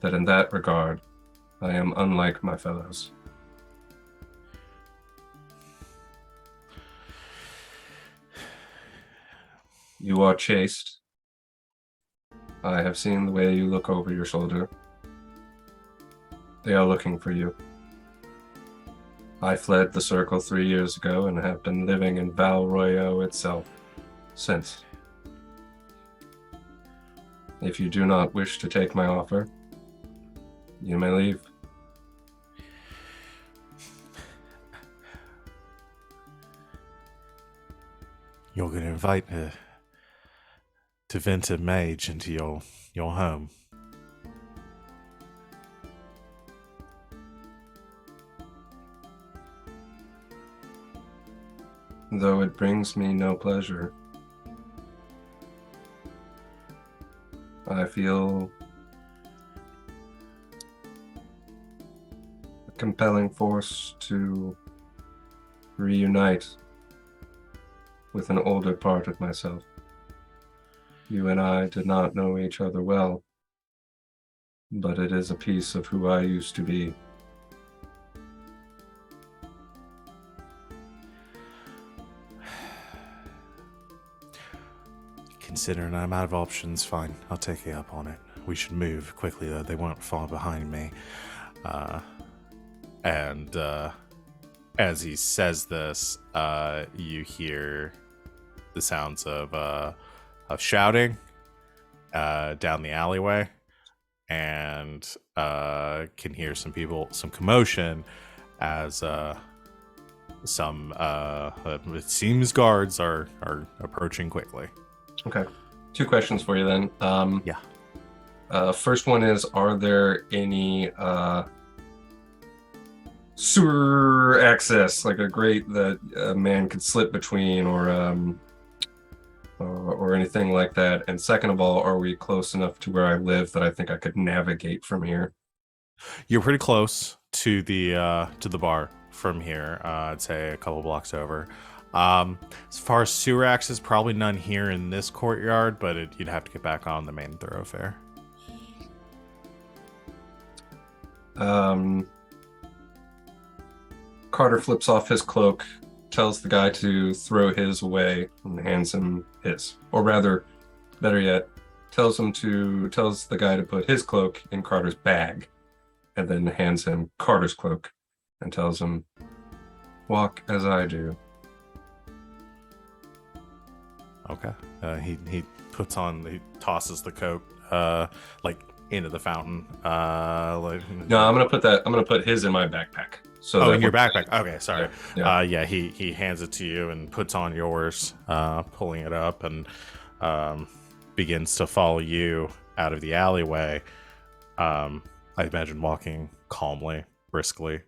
that in that regard, I am unlike my fellows. You are chaste. I have seen the way you look over your shoulder. They are looking for you. I fled the circle 3 years ago and have been living in Val Royo itself since. If you do not wish to take my offer, you may leave. You're going to invite a Deventer mage into your home. Though it brings me no pleasure, I feel a compelling force to reunite with an older part of myself. You and I did not know each other well, but it is a piece of who I used to be. Considering I'm out of options, fine. I'll take you up on it. We should move quickly, though. They won't fall behind me. And as he says this, you hear the sounds of shouting down the alleyway, and can hear some commotion as some it seems guards are approaching quickly. Okay. 2 questions for you then. Yeah. First one is, are there any sewer access, like a grate that a man could slip between, or anything like that? And second of all, are we close enough to where I live that I think I could navigate from here? You're pretty close to the bar from here. I'd say a couple blocks over. As far as sewer access, probably none here in this courtyard, but you'd have to get back on the main thoroughfare. Carter flips off his cloak, tells the guy to throw his away, and hands him his. Or rather, better yet, tells the guy to put his cloak in Carter's bag, and then hands him Carter's cloak and tells him, walk as I do. Okay. He tosses the coat into the fountain. No, I'm gonna put his in my backpack. So in your backpack. Okay, sorry. Yeah. He hands it to you and puts on yours, pulling it up, and begins to follow you out of the alleyway. I imagine walking calmly, briskly.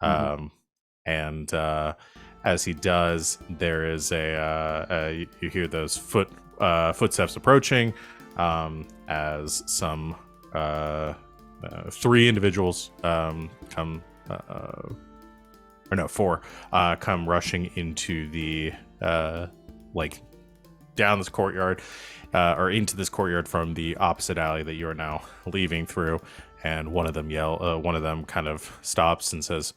And as he does, there is you hear those footsteps approaching, as some 3 individuals come rushing into the down this courtyard, or into this courtyard from the opposite alley that you are now leaving through. And one of them kind of stops and says,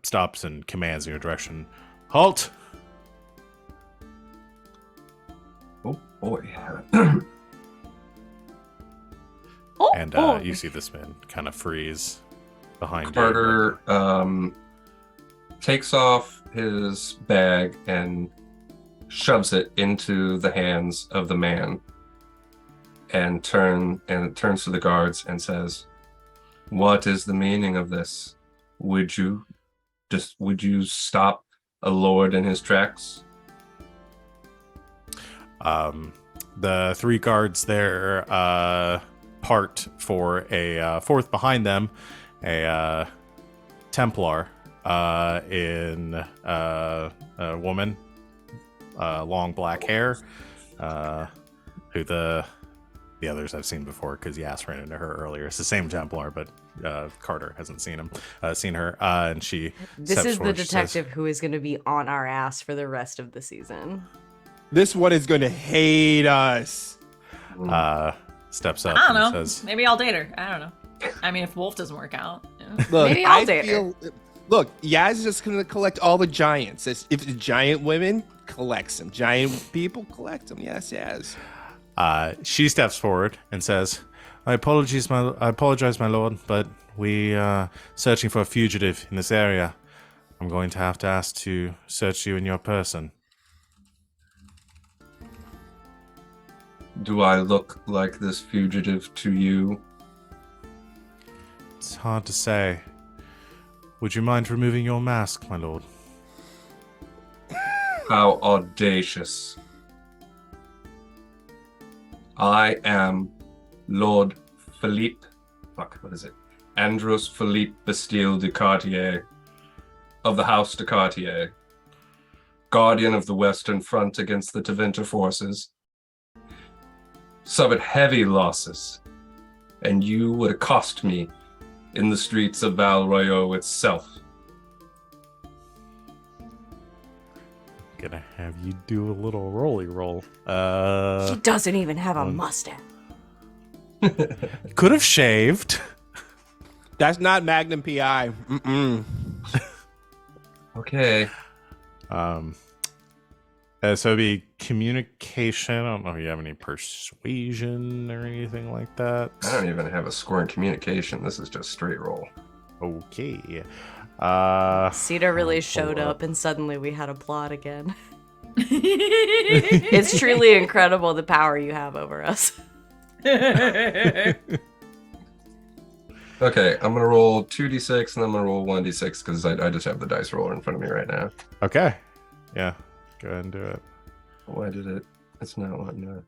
stops and commands in your direction, halt. Oh boy. And you see this man kind of freeze behind Carter takes off his bag and shoves it into the hands of the man, and turns to the guards and says, what is the meaning of this? Would you stop a lord in his tracks? The 3 guards there part for a fourth behind them, a Templar in a woman, long black hair, who the others I've seen before because Yas ran into her earlier. It's the same Templar, but Carter hasn't seen her, and she. This is the detective who is going to be on our ass for the rest of the season. This one is going to hate us. Steps up. I don't know. And says, maybe I'll date her. I don't know. I mean, if Wolf doesn't work out. Yeah. Look, Maybe I'll date her. Look, Yaz is just going to collect all the giants. If it's giant women, collects them. Giant people, collect them. Yes, yes. She steps forward and says, I apologize, my lord, but we are searching for a fugitive in this area. I'm going to have to ask to search you in your person. Do I look like this fugitive to you? It's hard to say. Would you mind removing your mask, my lord? How audacious. I am Lord Philippe. Andros Philippe Bastille de Cartier of the House de Cartier, guardian of the Western Front against the Teventer forces. Suffered heavy losses, and you would accost me in the streets of Val Royaux itself Gonna have you do a little rolly roll. He doesn't even have a mustache. Could have shaved. That's not Magnum PI. Mm-mm. Okay. So it'd be communication. I don't know if you have any persuasion or anything like that. I don't even have a score in communication. This is just straight roll. Okay. Cedar really I'll showed pull up, and suddenly we had a plot again. It's truly incredible the power you have over us. Okay, I'm gonna roll 2d6 and I'm gonna roll 1d6 because I just have the dice roller in front of me right now. Okay. Yeah. Go ahead and do it. Why did it? It's not wanting to.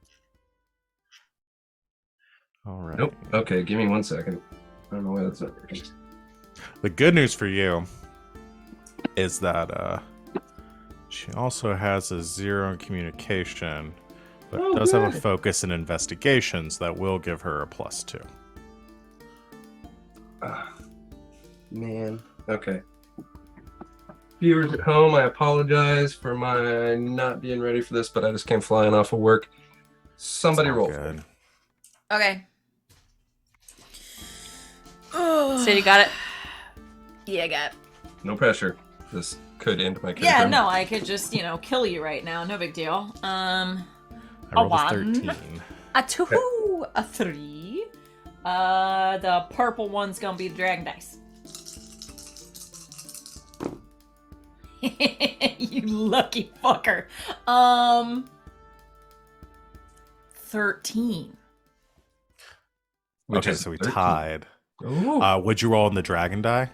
All right. Nope. Okay, give me 1 second. I don't know why that's not working. The good news for you is that she also has a 0 in communication, but does have a focus in investigations that will give her a +2. Man. Okay. Viewers at home, I apologize for my not being ready for this, but I just came flying off of work. Somebody roll. Good. Okay. City got it. Yeah, I got it. No pressure. This could end my character. Yeah, no, I could just, kill you right now. No big deal. I rolled a 1. 13. A 2, a 3. The purple one's gonna be the dragon dice. You lucky fucker. 13. Which Okay, is so we 13. tied. Ooh. Would you roll on the dragon die?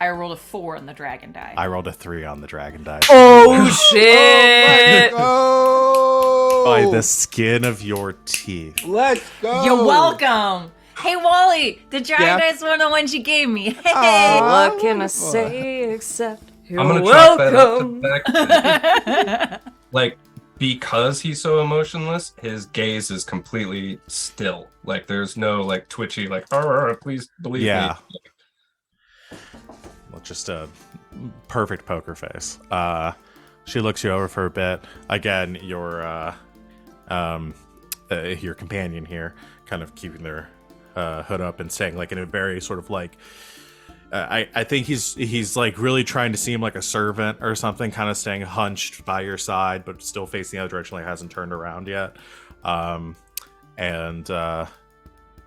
I rolled a 4 on the dragon die. I rolled a 3 on the dragon die. Oh shit! Go! By the skin of your teeth. Let's go! You're welcome. Hey Wally, the dragon Yeah? dice one the ones you gave me. Hey. Aw. What can I say except you're I'm gonna chalk that up to welcome? the fact that, like, because he's so emotionless, his gaze is completely still. Like, there's no like twitchy, like, "Arr, please believe Yeah. me." Well, just a perfect poker face. She looks you over for a bit. Again, your companion here, kind of keeping their hood up and saying, like, in a very sort of like, I think he's like really trying to seem like a servant or something, kind of staying hunched by your side, but still facing the other direction, like hasn't turned around yet. And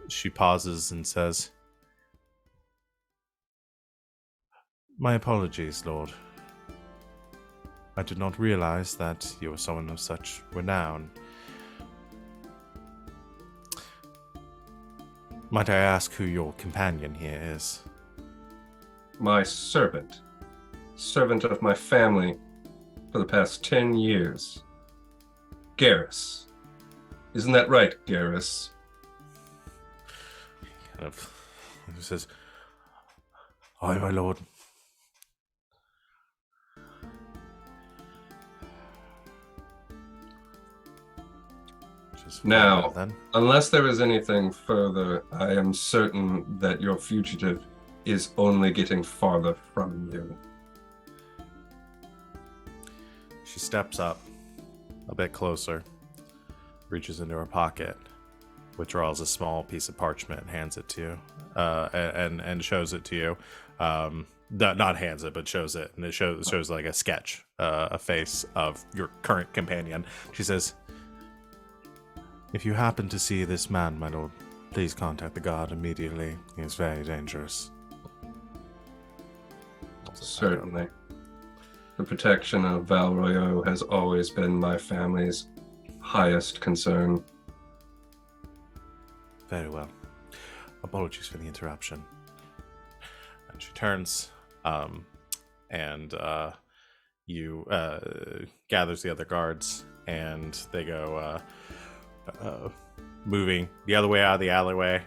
she pauses and says, "My apologies, Lord. I did not realize that you were someone of such renown. Might I ask who your companion here is?" My servant of my family for the past 10 years. Garas. Isn't that right, Garas? Kind of, he says, "Aye, my lord." Just Now, then. unless there is anything further, I am certain that your fugitive is only getting farther from you. She steps up a bit closer, reaches into her pocket, withdraws a small piece of parchment, and hands it to you, and shows it to you. Not hands it, but shows it, and it shows like a sketch, a face of your current companion. She says, "If you happen to see this man, my lord, please contact the guard immediately. He is very dangerous." Certainly. The protection of Val Royo has always been my family's highest concern. Very well. Apologies for the interruption. And she turns, and you gathers the other guards, and they go moving the other way out of the alleyway.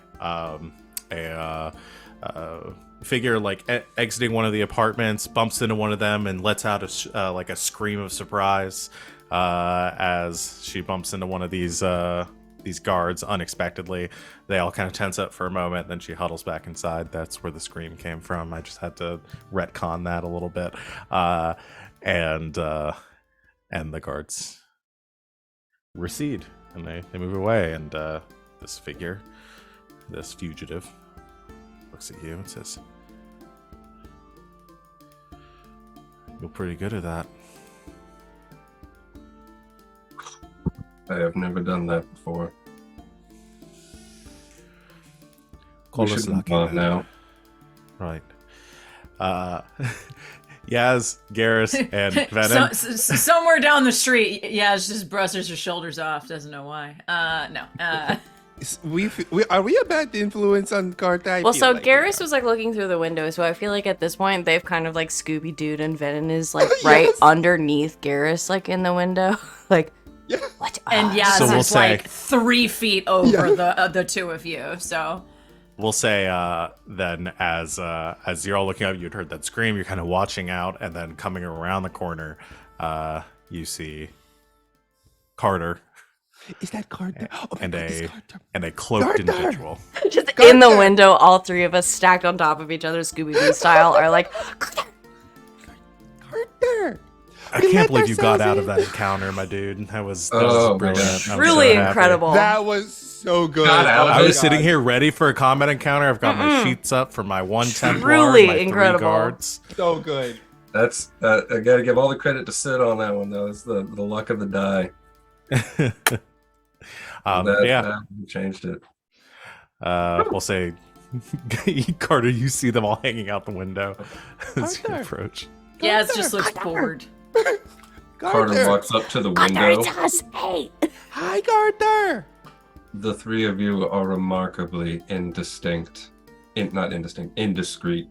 A figure like exiting one of the apartments bumps into one of them and lets out a scream of surprise as she bumps into one of these guards unexpectedly. They all kind of tense up for a moment, then she huddles back inside. That's where the scream came from. I just had to retcon that a little bit. And And the guards recede, and they move away. And this figure, this fugitive, looks at you and says, "You're pretty good at that." I have never done that before. Call We us should move lucky on then. now. Right. Yaz, Garas, and Venehn. Somewhere down the street, Yaz just brushes her shoulders off. Doesn't know why. No. Are we a bad influence on Carter? I Well, feel so like Garrus we are. was like looking through the window, so I feel like at this point they've kind of like Scooby Dooed, and Venehn is like right Yes. underneath Garrus, like in the window, like Yeah. what? And Yaz So we'll is say- like 3 feet over the two of you. So We'll say then as you're all looking up, you'd heard that scream. You're kind of watching out, and then coming around the corner, you see Carter Is that Carter? Oh my and God, it's a Carter. and a cloaked Carter! individual. Just in the window, all three of us stacked on top of each other, Scooby Doo style, are like, Carter. I We can't let believe you got ourselves out in. of that encounter, my dude. That was Oh my brilliant. gosh. I'm really so happy. incredible. That was so good. Got out of I it. was sitting here ready for a combat encounter. I've got my sheets up for my one Templar, Truly my 3 incredible. guards. So good. That's I gotta give all the credit to Sid on that one though. It's the luck of the die. Yeah, That changed it. we'll say, Carter, you see them all hanging out the window as you Carter. approach. Yaz just looks bored. Carter walks up to the window. Hi, Carter. The 3 of you are remarkably indistinct. Not indistinct, indiscreet.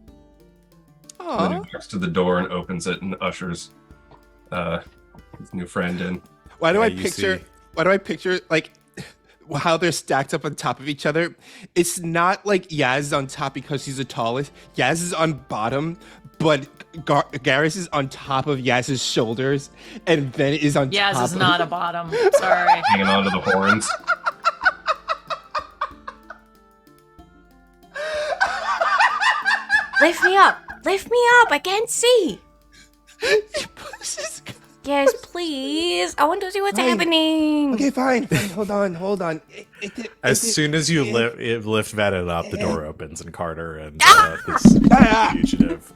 Then Aw. he walks to the door and opens it and ushers his new friend in. Why do Yeah, I you picture? see- Why do I picture like how they're stacked up on top of each other? It's not like Yaz is on top because he's the tallest. Yaz is on bottom, but Garrus is on top of Yaz's shoulders, and Venehn is on top. Yaz is of- not a bottom. Sorry. Hanging onto the horns. lift me up, I can't see. Yes, please. I want to see what's Fine. happening. Okay, fine. Hold on. As soon as you lift Venehn up, the door opens and Carter and this fugitive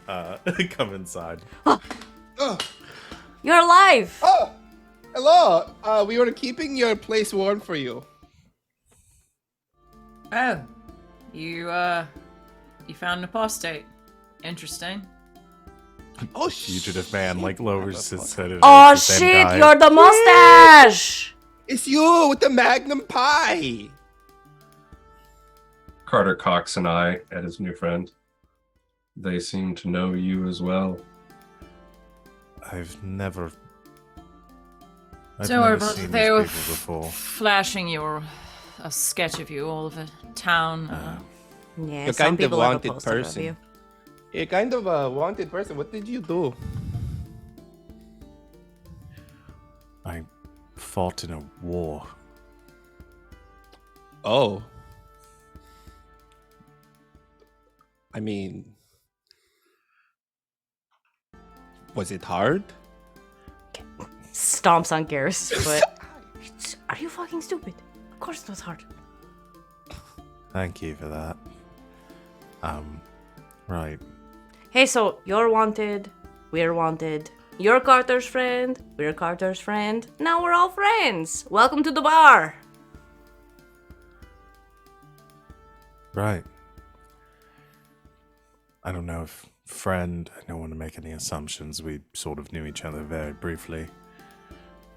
come inside. You're alive. Oh, hello. We were keeping your place warm for you. Oh, you found an apostate. Interesting. Oh, Fugitive man like lowers his head. and Oh it's the same shit, guy. you're the mustache. It's you with the Magnum Pie. Carter cocks an eye at his new friend. They seem to know you as well. I've never So we're seen they these were people before. flashing you a sketch of you all over town. Yeah, You're some kind of people have a wanted poster of person. you. You're kind of a wanted person. What did you do? I fought in a war. Oh. I mean, was it hard? Stomps on Garrus' foot. Are you fucking stupid? Of course it was hard. Thank you for that. Right. Hey, so you're wanted, we're wanted. You're Carter's friend, we're Carter's friend. Now we're all friends. Welcome to the bar. Right. I don't know if friend, I don't want to make any assumptions. We sort of knew each other very briefly.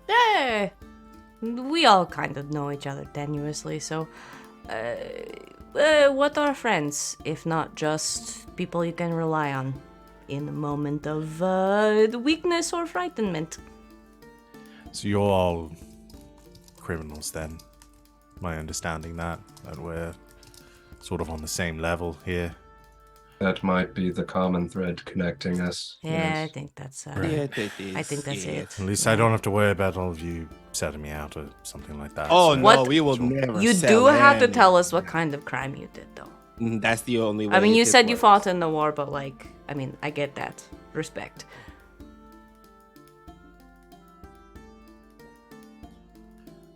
Yeah, we all kind of know each other tenuously, so what are friends if not just people you can rely on in a moment of weakness or frightenment? So you're all criminals then? Am I understanding that we're sort of on the same level here? That might be the common thread connecting us. Yeah, I Yes. think that's Yeah, that is. I think that's it. At least I don't have to worry about all of you setting me out or something like that. Oh so- no, What- we will never. You sell do have to any. tell us what kind of crime you did, though. That's the only way. I mean, you it said you works. fought in the war, but like, I mean, I get that. Respect.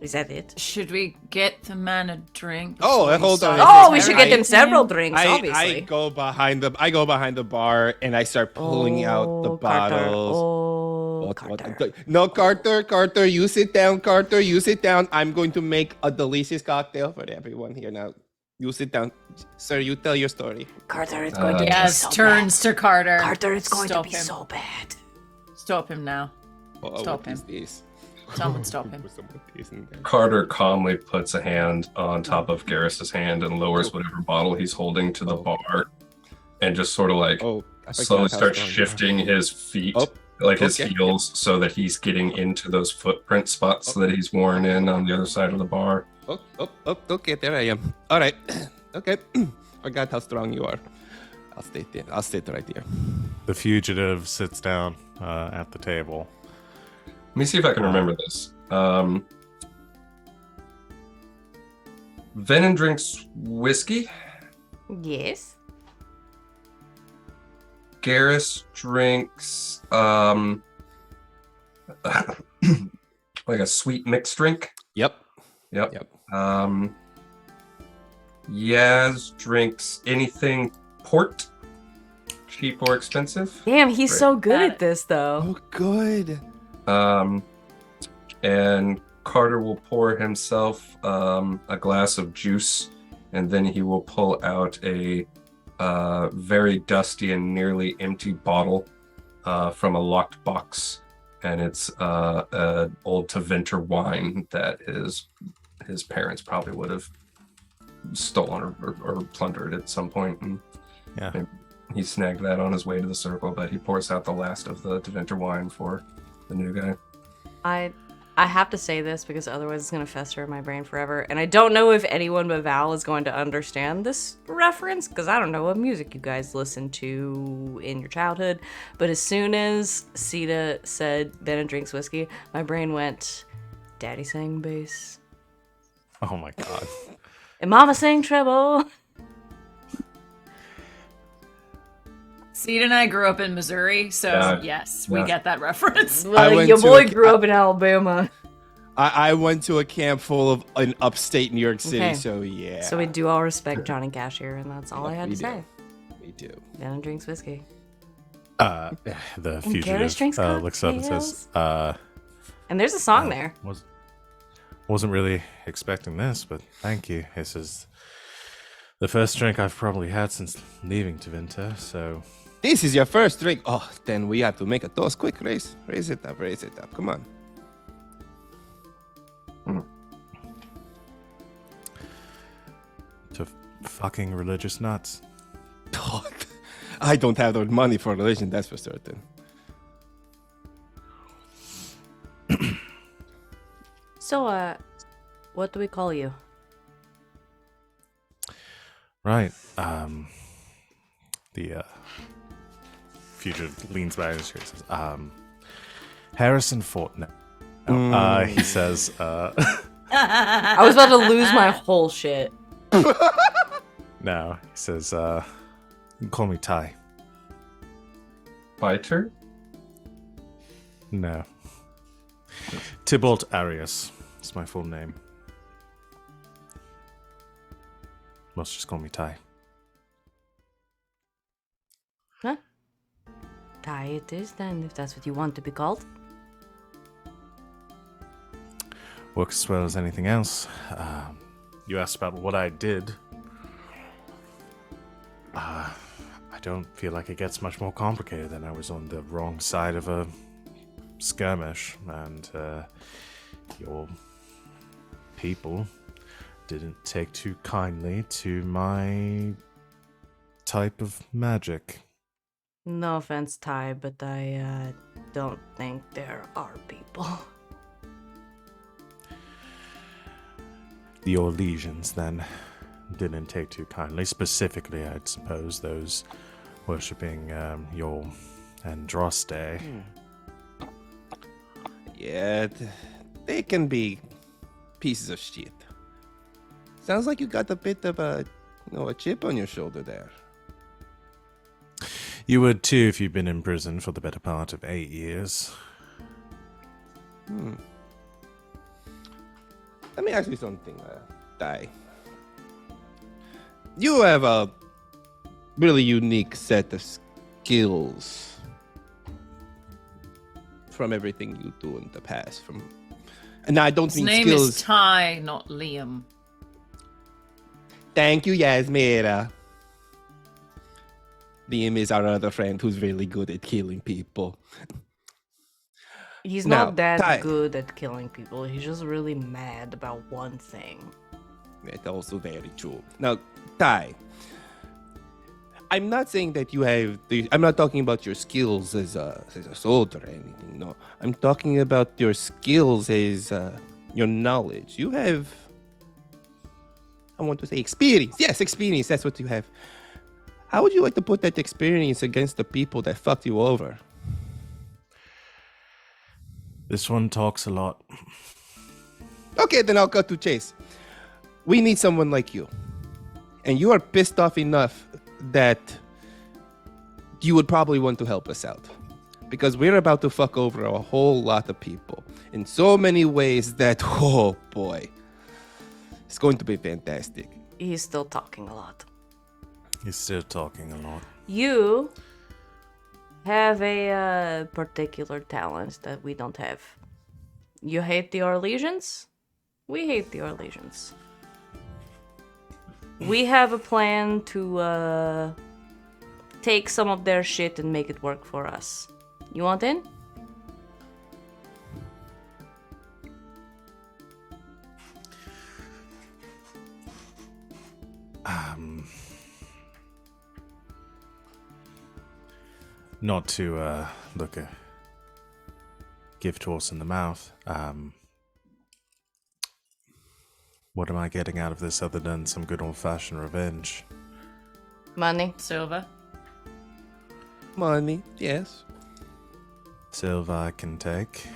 Is that it? Should we get the man a drink? Oh, before we hold on. start Oh, we his should get them right? several drinks, I obviously. go behind the bar and I start pulling out the Carter. bottles. Oh, What? Carter. No, Carter, you sit down. Carter, you sit down. I'm going to make a delicious cocktail for everyone here now. You sit down, sir. You tell your story. Carter, it's going to be Yes, so turns bad. to Carter. Carter, it's going Stop to be him. so bad. Stop him now. Stop What him. is this? Someone stop him. Someone isn't there. Carter calmly puts a hand on top of Garrus's hand and lowers whatever bottle he's holding to the bar, and just sort of like Oh, I forgot slowly how starts strong you are. shifting his feet, Oh, like his okay. heels, so that he's getting into those footprint spots that he's worn in on the other side of the bar. Okay, there I am. All right. Okay. Forgot how strong you are. I'll stay there. I'll sit right here. The fugitive sits down at the table. Let me see if I can remember this. Venehn drinks whiskey. Yes. Garas drinks like a sweet mixed drink. Yep. Yep. Yaz drinks anything port, cheap or expensive. Damn, he's Great. so good at this, though. Oh, good. And Carter will pour himself a glass of juice, and then he will pull out a very dusty and nearly empty bottle from a locked box, and it's an old Taventer wine that his parents probably would have stolen or plundered at some point. And Yeah. he snagged that on his way to the circle, but he pours out the last of the Taventer wine for the new guy. I have to say this because otherwise it's going to fester in my brain forever. And I don't know if anyone but Val is going to understand this reference because I don't know what music you guys listened to in your childhood. But as soon as Sita said Venehn drinks whiskey, my brain went, Daddy sang bass Oh my god. and Mama sang treble. Seed and I grew up in Missouri, so Yeah. yes, we Yeah. get that reference. Well, went your to boy a- grew up in Alabama. I went to a camp full of in upstate New York City, Okay. so yeah. So we do all respect Johnny Cash here, and that's all I had we to do. say. We do. Venehn drinks whiskey. The Garrus fugitive drinks looks up and says, And there's a song there. wasn't really expecting this, but thank you. This is the first drink I've probably had since leaving Taventer, so This is your first drink. Oh, then we have to make a toast. Quick, raise it up. Come on. to fucking religious nuts. Oh, I don't have the money for religion, that's for certain. So, what do we call you? Right. The fugitive leans back and says, Harrison Fortnite. No, he says, I was about to lose my whole shit. no, he says, you can call me Ty. Biter? No. Tybalt Arias. It's my full name. Most just call me Ty. Huh? Ty it is then, if that's what you want to be called. Works as well as anything else. You asked about what I did. I don't feel like it gets much more complicated than I was on the wrong side of a skirmish, and your people didn't take too kindly to my type of magic. No offense, Ty, but I don't think there are people. Your legions, then, didn't take too kindly. Specifically, I'd suppose those worshipping your Andraste. Yeah, they can be pieces of shit. Sounds like you got a bit of a chip on your shoulder there. You would too if you've been in prison for the better part of 8 years. Let me ask you something, Dai. You have a really unique set of skills from everything you do in the past. And I don't His mean name skills. is Ty, not Liam. Thank you, Yasmera. Liam is our other friend who's really good at killing people. He's Now, not that Ty. good at killing people. He's just really mad about one thing. That's also very true. Now, Ty, I'm not saying that you have I'm not talking about your skills as a soldier or anything. No, I'm talking about your skills as your knowledge. You have, I want to say experience. Yes, experience. That's what you have. How would you like to put that experience against the people that fucked you over? This one talks a lot. Okay, then I'll cut to chase. We need someone like you. And you are pissed off enough that you would probably want to help us out. Because we're about to fuck over a whole lot of people in so many ways that, oh boy, it's going to be fantastic. He's still talking a lot. He's still talking a lot. You have a particular talent that we don't have. You hate the Orlesians? We hate the Orlesians. We have a plan to take some of their shit and make it work for us. You want in? Not to look a gift horse in the mouth. What am I getting out of this other than some good old-fashioned revenge? Money. Silva. Money, yes. Silver I can take.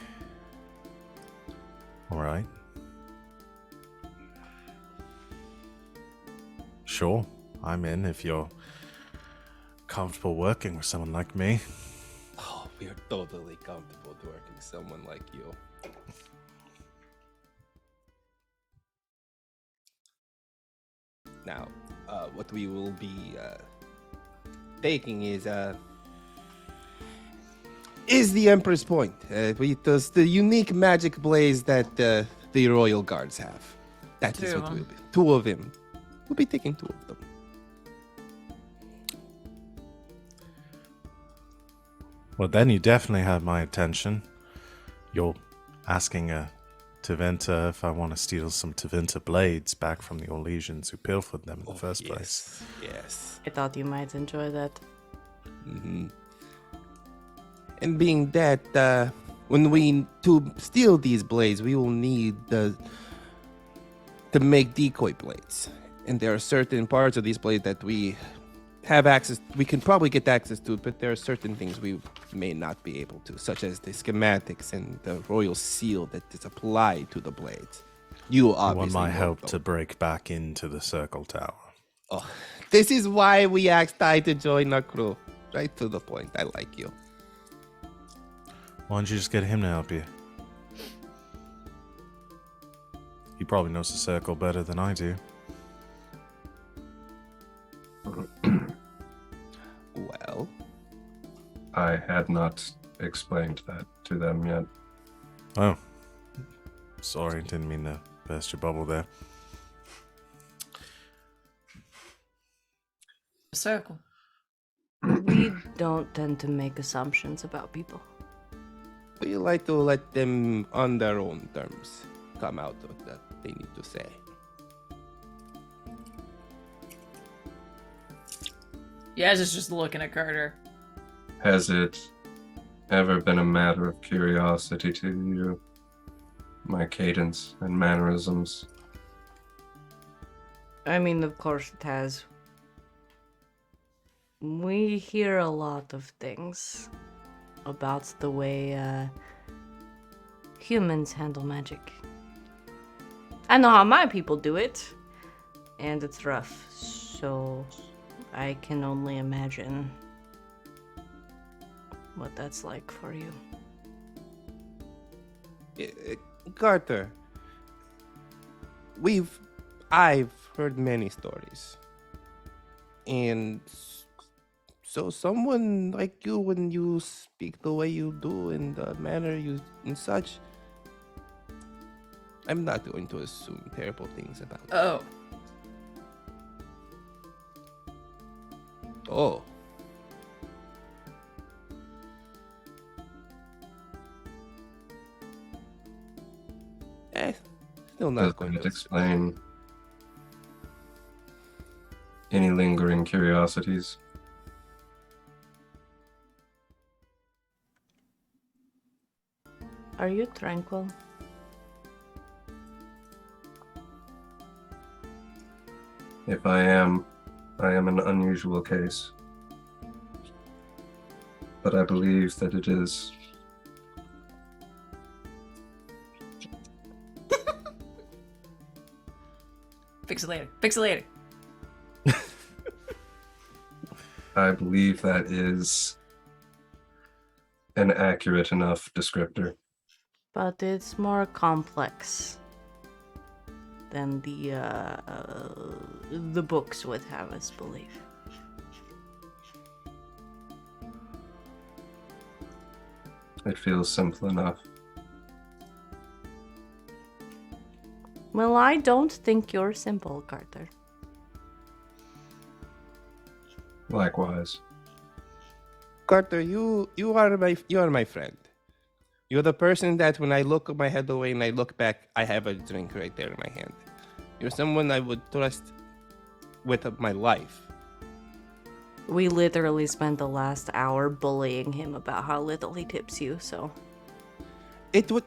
Alright. Sure, I'm in if you're comfortable working with someone like me. Oh, we are totally comfortable working with someone like you. Now, what we will be taking is the Emperor's Point. Does the unique magic blaze that the Royal Guards have. That is Two of what them. we'll be. Two of them. We'll be taking two of them. Well, then you definitely have my attention. You're asking Teventa if I want to steal some Teventa blades back from the Orlesians who pilfered them in the first place. Yes. I thought you might enjoy that. Mm-hmm. And being that, when we to steal these blades, we will need to make decoy blades, and there are certain parts of these blades that we have access. We can probably get access to, but there are certain things we may not be able to, such as the schematics and the royal seal that is applied to the blades. You I obviously want my know help those. to break back into the circle tower. Oh, this is why we asked Ty to join our crew. Right to the point. I like you. Why don't you just get him to help you? He probably knows the circle better than I do. Well, I had not explained that to them yet. Oh. Sorry, didn't mean to burst your bubble there. Circle. We don't tend to make assumptions about people. we like to let them, on their own terms, come out with what they need to say. Yaz is just looking at Carter. Has it ever been a matter of curiosity to you? My cadence and mannerisms? I mean, of course it has. We hear a lot of things about the way humans handle magic. I know how my people do it, and it's rough, so I can only imagine what that's like for you. Carter, I've heard many stories. And so someone like you, when you speak the way you do in the manner you and such, I'm not going to assume terrible things about you. Oh. Oh. Still Does not going that to explain any lingering curiosities? Are you tranquil? If I am an unusual case. But I believe that it is. Fix it later. Fix it later. I believe that is an accurate enough descriptor. But it's more complex than the books would have us believe. It feels simple enough. Well, I don't think you're simple, Carter. Likewise. Carter, you are my friend. You're the person that when I look my head away and I look back, I have a drink right there in my hand. You're someone I would trust with my life. We literally spent the last hour bullying him about how little he tips you, so... It would...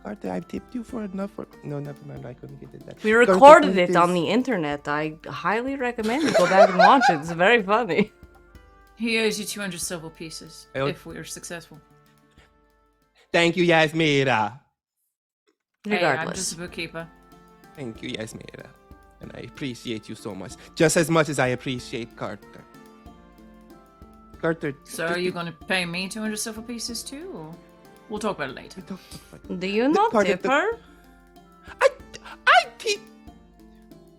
Carter, I've tipped you for enough for... No, never mind, I couldn't get it that. We recorded it on the internet. I highly recommend you go back and watch it. It's very funny. He owes you 200 silver pieces if we are successful. Thank you, Yasmera. Hey, I'm Regardless. just a bookkeeper. Thank you, Yasmera. And I appreciate you so much. Just as much as I appreciate Carter. Carter... So are you going to pay me 200 silver pieces too? Or... We'll talk about it later. Do you not Carter, tip her?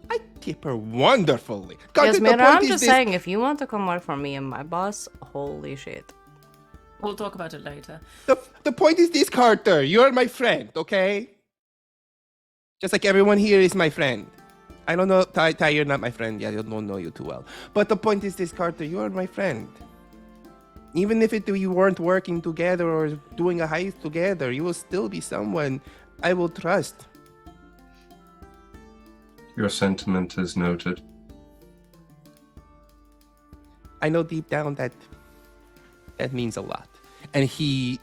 I tip her wonderfully. Carter, Yes, the man, point I'm is just this- saying, if you want to come work for me and my boss, holy shit. We'll talk about it later. The point is this, Carter. You're my friend, okay? Just like everyone here is my friend. I don't know, Ty, you're not my friend. Yeah, I don't know you too well. But the point is this, Carter. You are my friend. Even if you weren't working together or doing a heist together, you will still be someone I will trust. Your sentiment is noted. I know deep down that means a lot. And he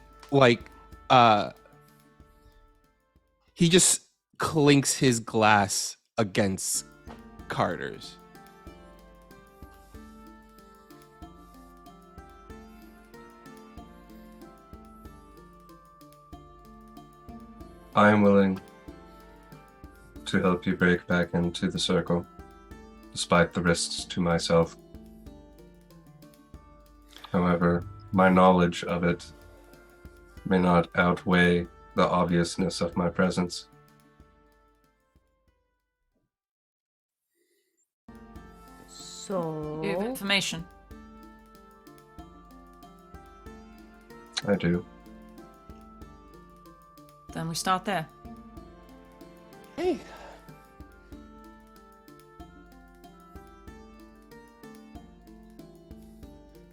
just clinks his glass against Carter's. I am willing to help you break back into the circle, despite the risks to myself. However, my knowledge of it may not outweigh the obviousness of my presence. So... You have information. I do. Then we start there. Hey.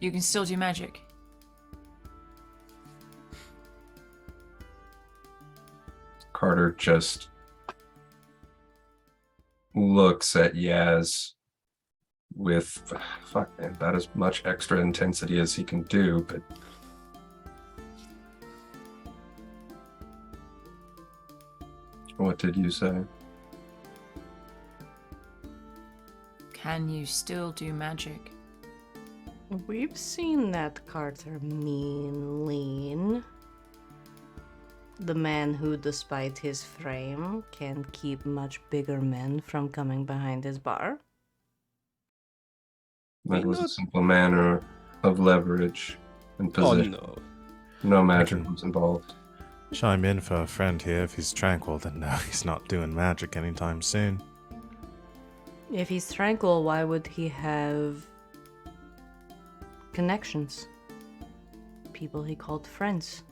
You can still do magic. Carter just looks at Yaz with about as much extra intensity as he can do, but what did you say? Can you still do magic? We've seen that Carter lean. The man who, despite his frame, can keep much bigger men from coming behind his bar. That was a simple manner of leverage and Oh position. no. No magic was involved. chime in for a friend here. If he's tranquil, then no, he's not doing magic anytime soon. If he's tranquil, why would he have connections? People he called friends.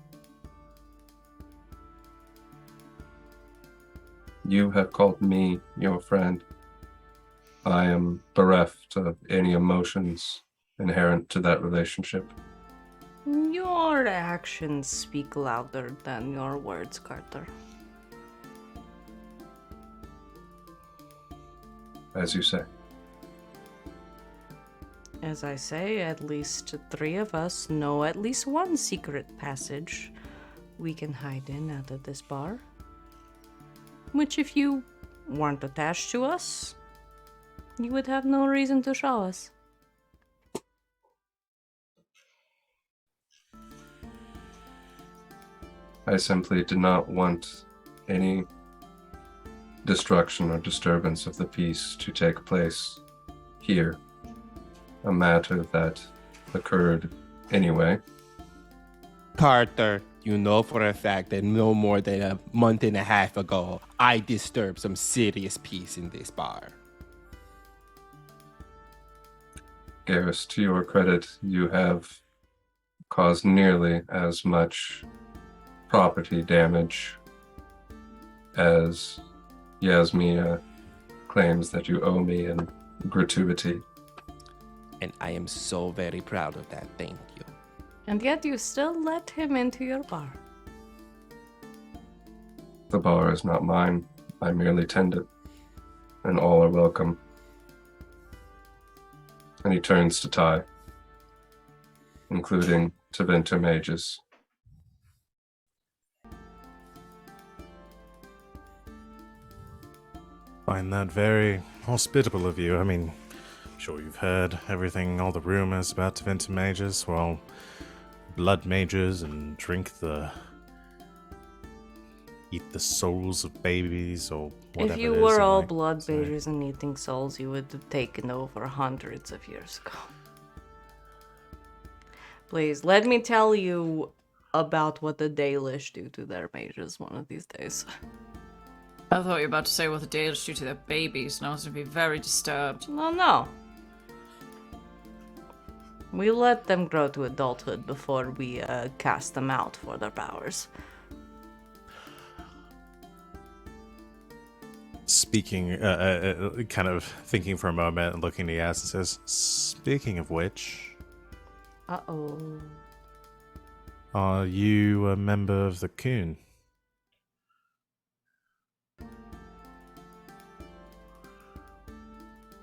You have called me your friend. I am bereft of any emotions inherent to that relationship. Your actions speak louder than your words, Carter. As you say. As I say, at least 3 of us know at least one secret passage we can hide in out of this bar. Which, if you weren't attached to us, you would have no reason to show us. I simply did not want any destruction or disturbance of the peace to take place here. A matter that occurred anyway. Carter, you know for a fact that no more than a month and a half ago, I disturbed some serious peace in this bar. Garas, to your credit, you have caused nearly as much property damage as Yasmera claims that you owe me in gratuity. And I am so very proud of that, thank you. And yet you still let him into your bar. The bar is not mine. I merely tend it, and all are welcome. And he turns to Ty, including to Venter Mages. Find that very hospitable of you. I mean, I'm sure you've heard everything, all the rumors about Venehn mages. Well, blood mages and eat the souls of babies or whatever. If you it is were they all like blood to say. mages and eating souls, you would have taken over hundreds of years ago. Please, let me tell you about what the Dalish do to their mages one of these days. I thought you were about to say what the Dalish do to their babies, and I was going to be very disturbed. No. We let them grow to adulthood before we cast them out for their powers. Speaking, kind of thinking for a moment and looking at Yas and says, "Speaking of which, Uh-oh. are you a member of the Coon?"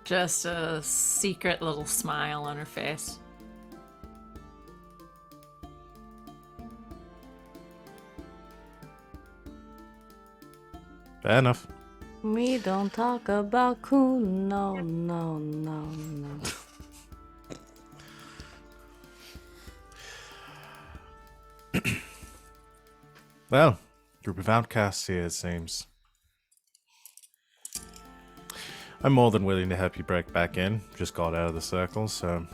Just a secret little smile on her face. Fair enough. We don't talk about Coon, no. Well, group of outcasts here, it seems. I'm more than willing to help you break back in. Just got out of the circle, so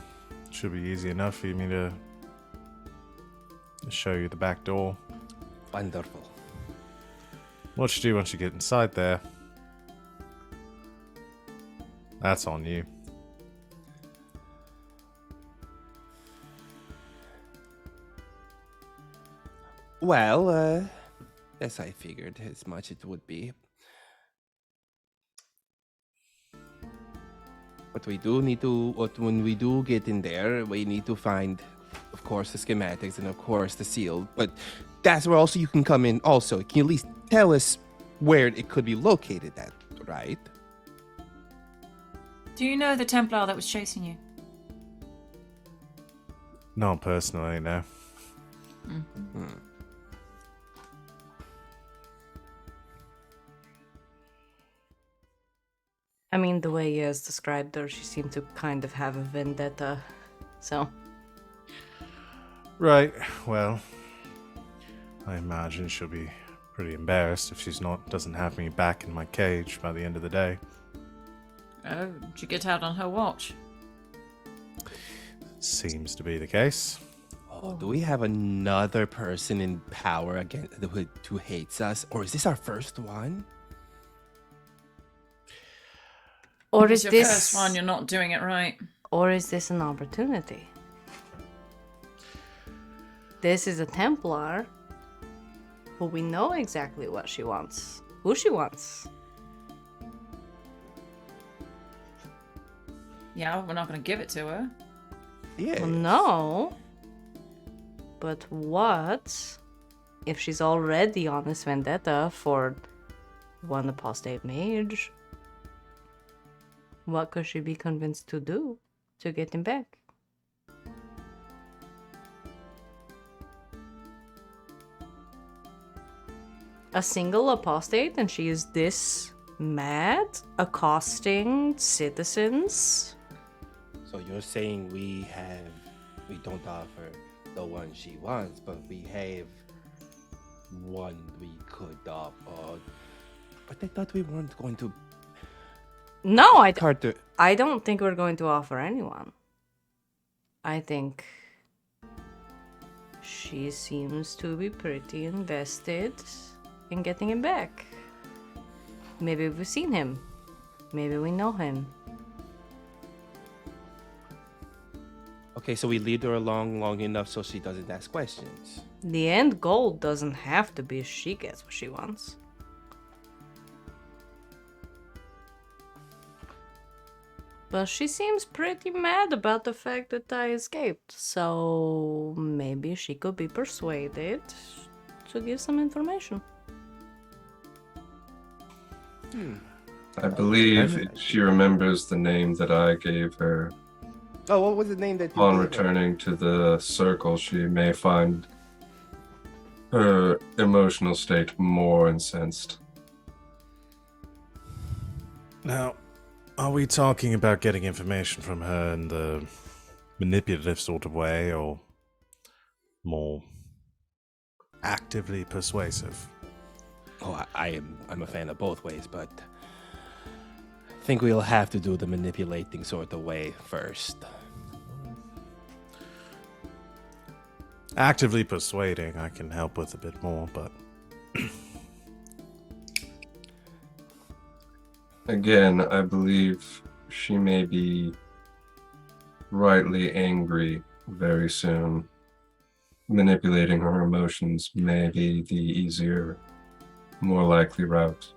it should be easy enough for me to show you the back door. Wonderful. What you do once you get inside there, that's on you. Well, as I figured as much it would be. But when we do get in there, we need to find, of course, the schematics and of course the seal. But that's where also you can come in also. Can you at least tell us where it could be located at, right? Do you know the Templar that was chasing you? Not personally, no. I mean, the way Yaz described her, she seemed to kind of have a vendetta, so... Right, well, I imagine she'll be pretty embarrassed if doesn't have me back in my cage by the end of the day. Oh, did you get out on her watch? Seems to be the case. Oh, do we have another person in power again who hates us, or is this our first one? Or If is it's your this first one, you're not doing it right. Or is this an opportunity? This is a Templar who we know exactly what she wants, who she wants. Yeah, we're not going to give it to her. Yeah. Well, no. But what if she's already on this vendetta for one apostate mage? What could she be convinced to do to get him back? A single apostate and she is this mad, accosting citizens? So you're saying we don't offer the one she wants, but we have one we could offer. But I thought we weren't going to. No, Carter. I don't think we're going to offer anyone. I think she seems to be pretty invested in getting him back. Maybe we've seen him. Maybe we know him. Okay, so we lead her along long enough so she doesn't ask questions. The end goal doesn't have to be she gets what she wants. But she seems pretty mad about the fact that I escaped, so maybe she could be persuaded to give some information. I believe she remembers the name that I gave her. Oh, what was the name that you Upon gave her? returning to the circle, she may find her emotional state more incensed. Now, are we talking about getting information from her in the manipulative sort of way, or more actively persuasive? Oh, I'm a fan of both ways, but I think we'll have to do the manipulating sort of way first. Actively persuading, I can help with a bit more, but Again, I believe she may be rightly angry very soon. Manipulating her emotions may be the easier, more likely route.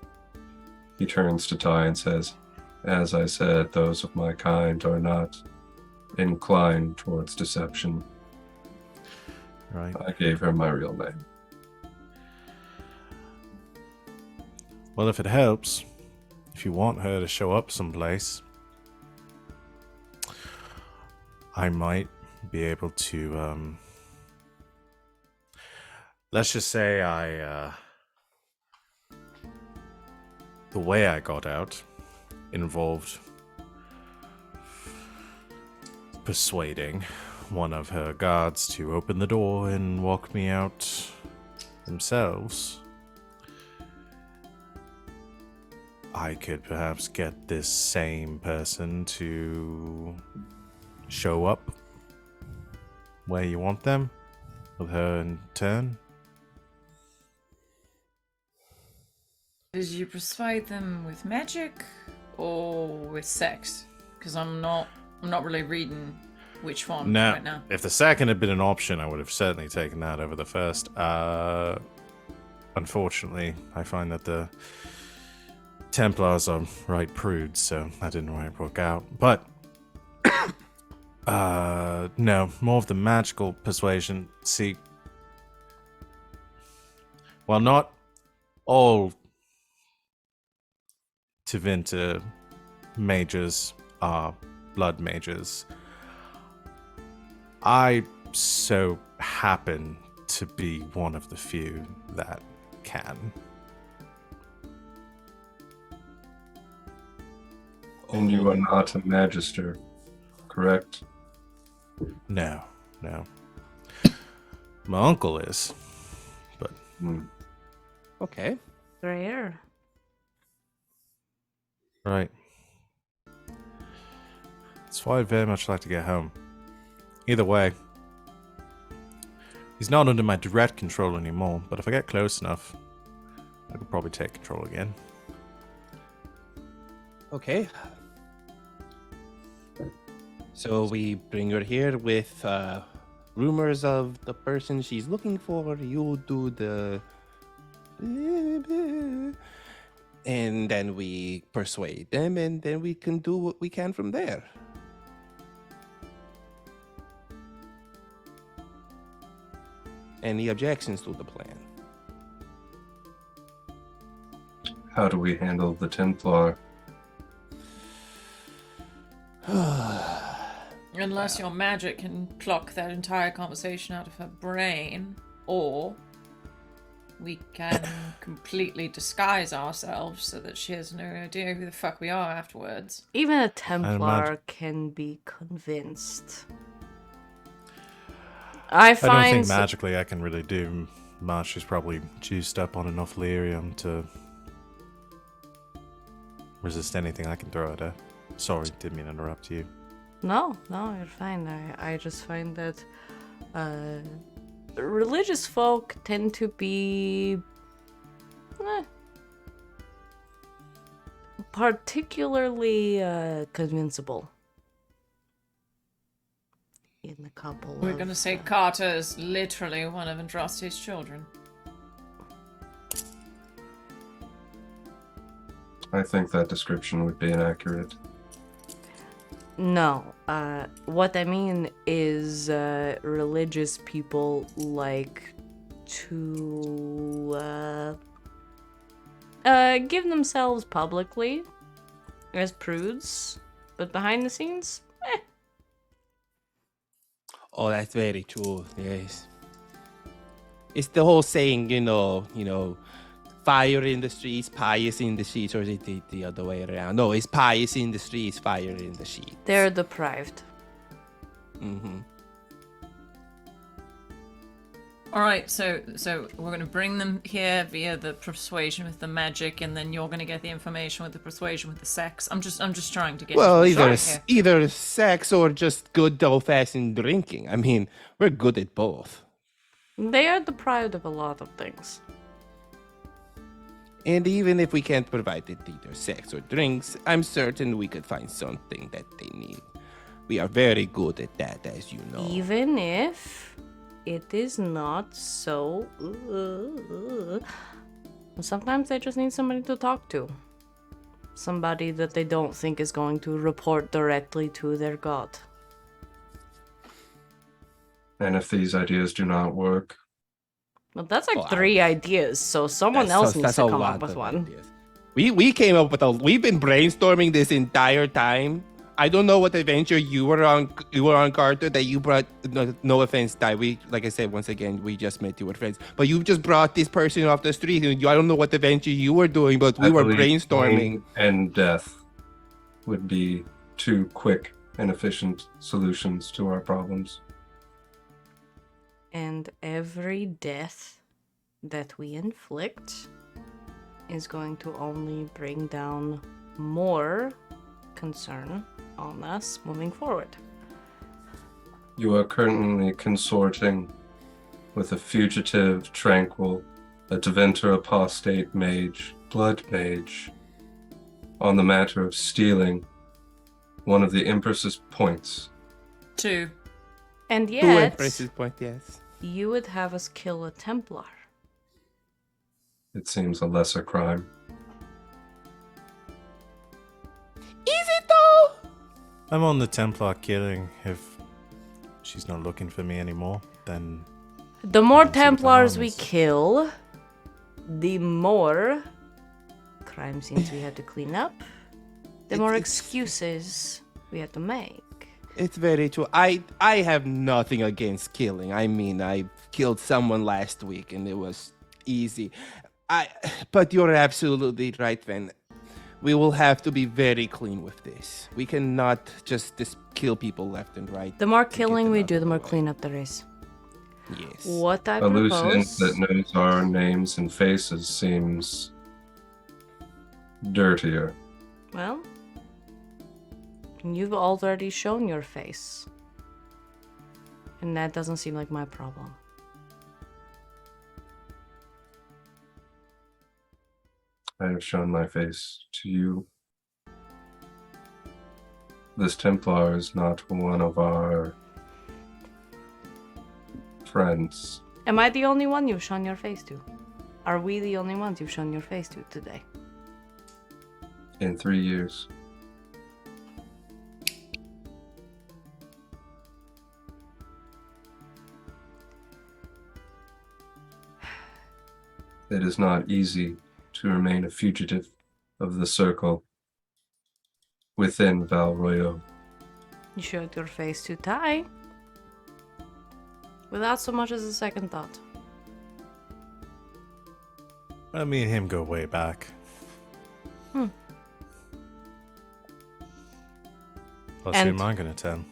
He turns to Ty and says, "As I said, those of my kind are not inclined towards deception. right. I gave her my real name." Well, if it helps, if you want her to show up someplace, I might be able to, let's just say the way I got out involved persuading one of her guards to open the door and walk me out themselves. I could perhaps get this same person to show up where you want them, with her in turn. Did you persuade them with magic or with sex? Because I'm not really reading which one No, right now. if the second had been an option, I would have certainly taken that over the first. Unfortunately, I find that the Templars are right prudes, so that didn't quite work out. But, no, more of the magical persuasion. See, while not all Tevinter mages are blood mages, I so happen to be one of the few that can. And you are not a magister, correct? No. My uncle is, but Okay. Rare. right. That's why I'd very much like to get home. Either way, He's not under my direct control anymore, but if I get close enough, I could probably take control again. Okay. So we bring her here with rumors of the person she's looking for. You do the... And then we persuade them, and then we can do what we can from there. Any objections to the plan? How do we handle the Templar? Unless your magic can pluck that entire conversation out of her brain, or we can completely disguise ourselves so that she has no idea who the fuck we are afterwards. Even a imagine- Templar can be convinced. I I don't find think magically I can really do much. She's probably juiced up on enough lyrium to resist anything I can throw at her. Sorry, didn't mean to interrupt you. No, you're fine. I just find that religious folk tend to be particularly convincible. In a couple We're of, gonna say Carter is literally one of Andraste's children. I think that description would be inaccurate. No, what I mean is religious people like to give themselves publicly as prudes, but behind the scenes, Oh, that's very true. Yes. It's the whole saying, fire in the streets, pious in the sheets, or is it the other way around? No, it's pious in the streets, fire in the sheets. they're deprived. Mm-hmm. All right, so we're gonna bring them here via the persuasion with the magic, and then you're gonna get the information with the persuasion with the sex. I'm just trying to get. Well, you either here. either sex or just good old-fashioned drinking. I mean, we're good at both. They are deprived of a lot of things. And even if we can't provide it either sex or drinks, I'm certain we could find something that they need. We are very good at that, as you know. Even if it is not so. Sometimes they just need somebody to talk to. Somebody that they don't think is going to report directly to their god. And if these ideas do not work, Well, that's like Oh, 3 ideas, so someone else needs to come up with one. Ideas. We came up with we've been brainstorming this entire time. I don't know what adventure you were on, Carter, that you brought. No offense, Ty. Like I said, once again, we just met. You were friends, but you just brought this person off the street. And I don't know what adventure you were doing, but we I were believe brainstorming. pain and death would be 2 quick and efficient solutions to our problems. And every death that we inflict is going to only bring down more concern on us moving forward. You are currently consorting with a fugitive, tranquil, a Deventer apostate mage, blood mage, on the matter of stealing one of the Empress's points. 2. And To yet, Empress's point, yes. you would have us kill a Templar. It seems a lesser crime. Is it though? I'm on the Templar killing. If she's not looking for me anymore, then The more don't see what the Templars harm we is. kill, the more crime scenes we had to clean up, the more It's- excuses we had to make. It's very true. I have nothing against killing. I mean, I killed someone last week and it was easy. But you're absolutely right, Venn. We will have to be very clean with this. We cannot just kill people left and right. The more to get killing them we out do, of the more way. cleanup there is. Yes. What I A Lucian propose... that knows our names and faces seems dirtier. Well, you've already shown your face. And that doesn't seem like my problem. have shown my face to you. This Templar is not one of our friends. Am I the only one you've shown your face to? Are we the only ones you've shown your face to today? In 3 years. It is not easy to remain a fugitive of the circle within Val Royaux. You showed your face to Ty. Without so much as a second thought. Me and him go way back. Plus, who And- am I gonna tell?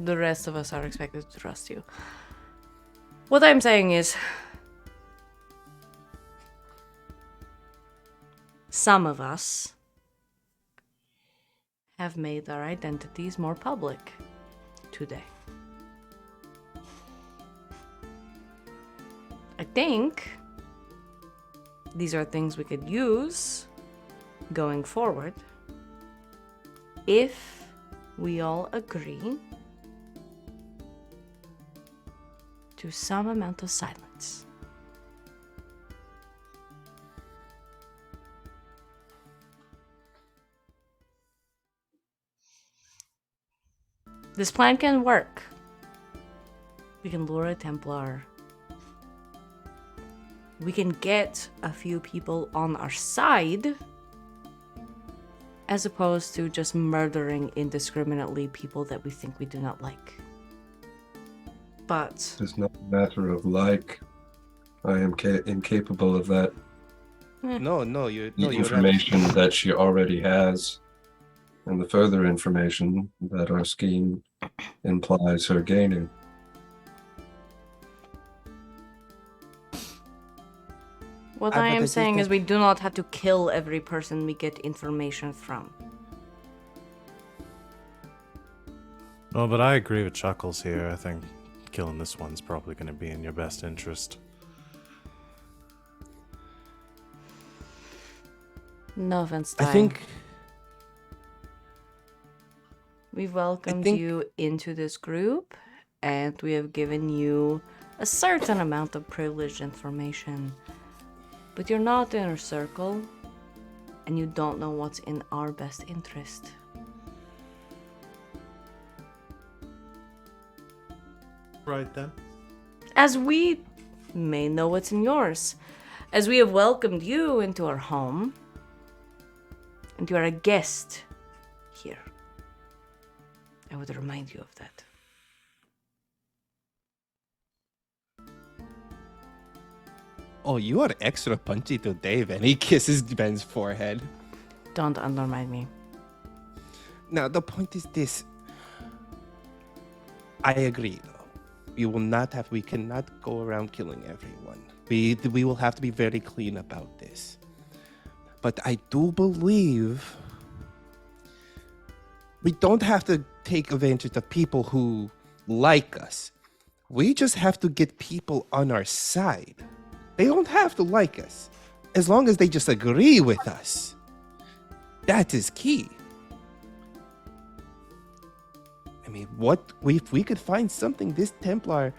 The rest of us are expected to trust you. What I'm saying is, some of us have made our identities more public today. I think these are things we could use going forward if we all agree to some amount of silence. This plan can work. We can lure a Templar. We can get a few people on our side, as opposed to just murdering indiscriminately people that we think we do not like. But It's not a matter of like. I am incapable of that. No, you're The information that she already has, and the further information that our scheme implies her gaining. what But I I am think saying is that- we do not have to kill every person we get information from. No, but I agree with Chuckles here. I think killing this one's probably gonna be in your best interest. No offense, I Ty. think We've welcomed think- you into this group, and we have given you a certain amount of privileged information. But you're not in our circle, and you don't know what's in our best interest. Right then. As we may know what's in yours. As we have welcomed you into our home, and you are a guest here. I would remind you of that. Oh, you are extra punchy today, Venny. He kisses Ben's forehead. Don't undermine me. Now, the point is this. I agree, though. We cannot go around killing everyone. We will have to be very clean about this. But I do believe we don't have to take advantage of people who like us. We just have to get people on our side. They don't have to like us, as long as they just agree with us. That is key. I mean, if we could find something this Templar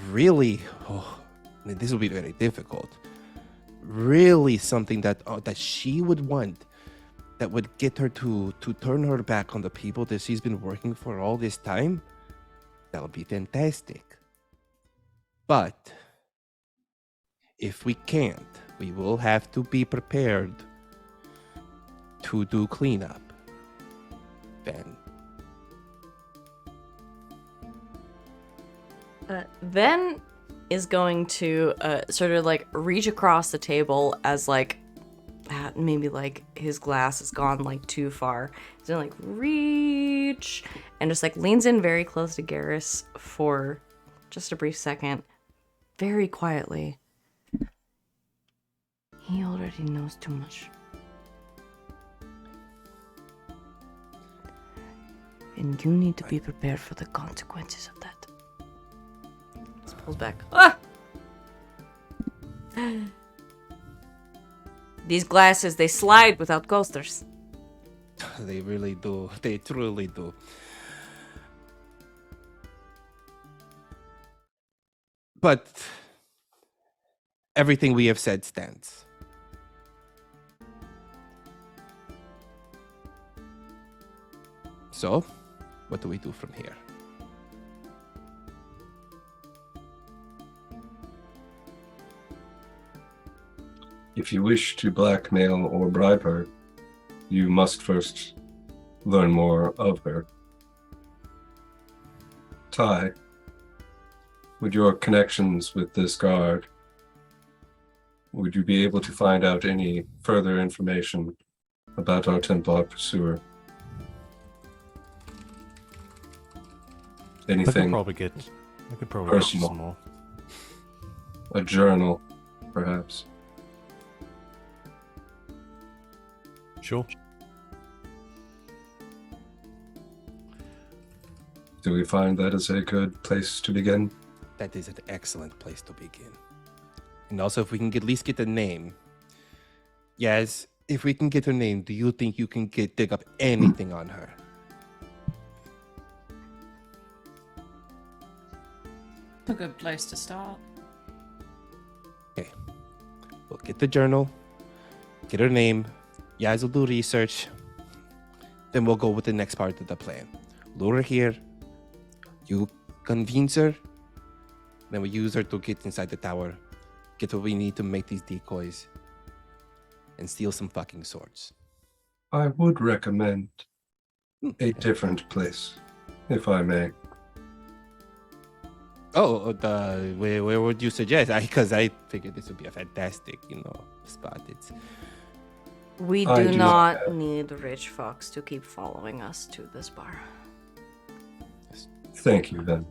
really, this will be very difficult. Really, something that she would want, that would get her to turn her back on the people that she's been working for all this time. That would be fantastic. But if we can't, we will have to be prepared to do cleanup. Then Ven is going to sort of like reach across the table as like maybe like his glass has gone like too far. He's gonna like reach and just like leans in very close to Garas for just a brief second, very quietly. He already knows too much. And you need to be prepared for the consequences of that. Just pulls back. Ah! These glasses, they slide without coasters. They really do. They truly do. But everything we have said stands. So, what do we do from here? If you wish to blackmail or bribe her, you must first learn more of her. Ty, with your connections with this guard, would you be able to find out any further information about our Templar pursuer? I could Anything? probably get Personal. some more. A journal, perhaps. Sure. Do we find that is a good place to begin? That is an excellent place to begin. And also, if we can at least get the name. Yes, if we can get her name, do you think you can dig up anything on her? A good place to start. Okay. We'll get the journal, get her name. Yaz will do research. Then we'll go with the next part of the plan. Lure her here. You convince her. Then we use her to get inside the tower. Get what we need to make these decoys. And steal some fucking swords. I would recommend a different place, if I may. Oh, where would you suggest? Because I figured this would be a fantastic, spot. It's We I do do not not- need Rich Fox to keep following us to this bar. Thank you, then.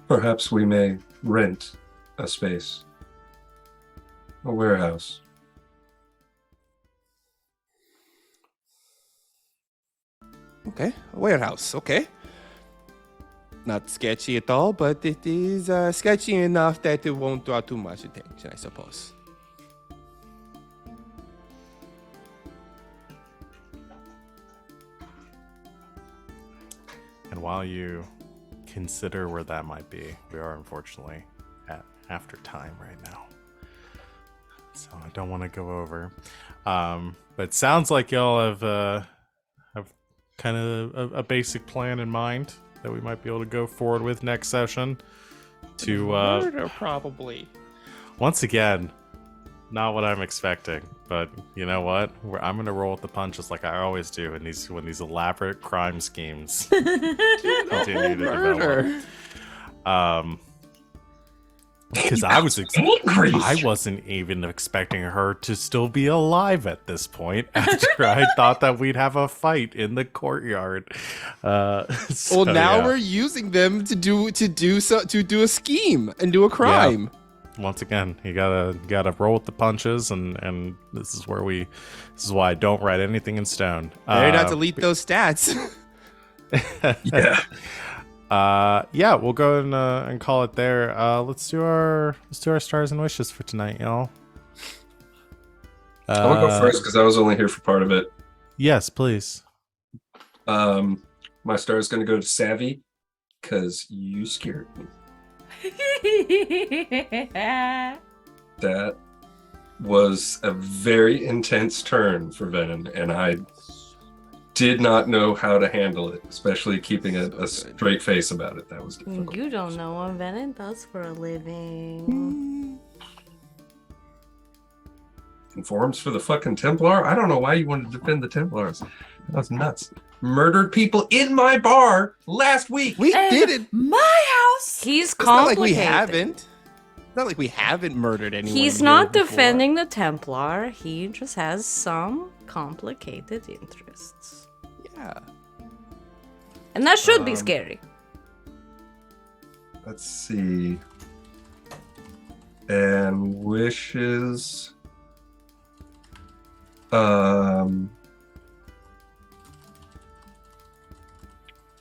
Perhaps we may rent a space. A warehouse. okay. A warehouse. Okay. Not sketchy at all, but it is sketchy enough that it won't draw too much attention, I suppose. And while you consider where that might be, we are unfortunately at after time right now. So I don't want to go over. But it sounds like y'all have kind of a basic plan in mind that we might be able to go forward with next session. To Murder, probably. once again, not what I'm expecting, but you know what? I'm gonna roll with the punches like I always do when these elaborate crime schemes continue to develop. Because I wasn't even expecting her to still be alive at this point after I thought that we'd have a fight in the courtyard. Well, now Yeah. we're using them to do a scheme and do a crime. Once again, you gotta roll with the punches, and this is why I don't write anything in stone. Better not delete those stats. Yeah. Yeah, we'll go and call it there. Let's do our stars and wishes for tonight, y'all. I'm gonna go first because I was only here for part of it. Yes, please. My star is gonna go to Savvy because you scared me. That was a very intense turn for Venehn, and I did not know how to handle it, especially keeping a straight face about it. That was difficult. You don't know what Venehn does for a living. Informs for the fucking Templar? I don't know why you wanted to defend the Templars. That's nuts. Murdered people in my bar last week. We did it. My house. He's It's not like complicated. we haven't. It's not like we haven't murdered anyone. He's here not before. defending the Templar. He just has some complicated interests. Yeah. And that should be scary. Let's see. And wishes.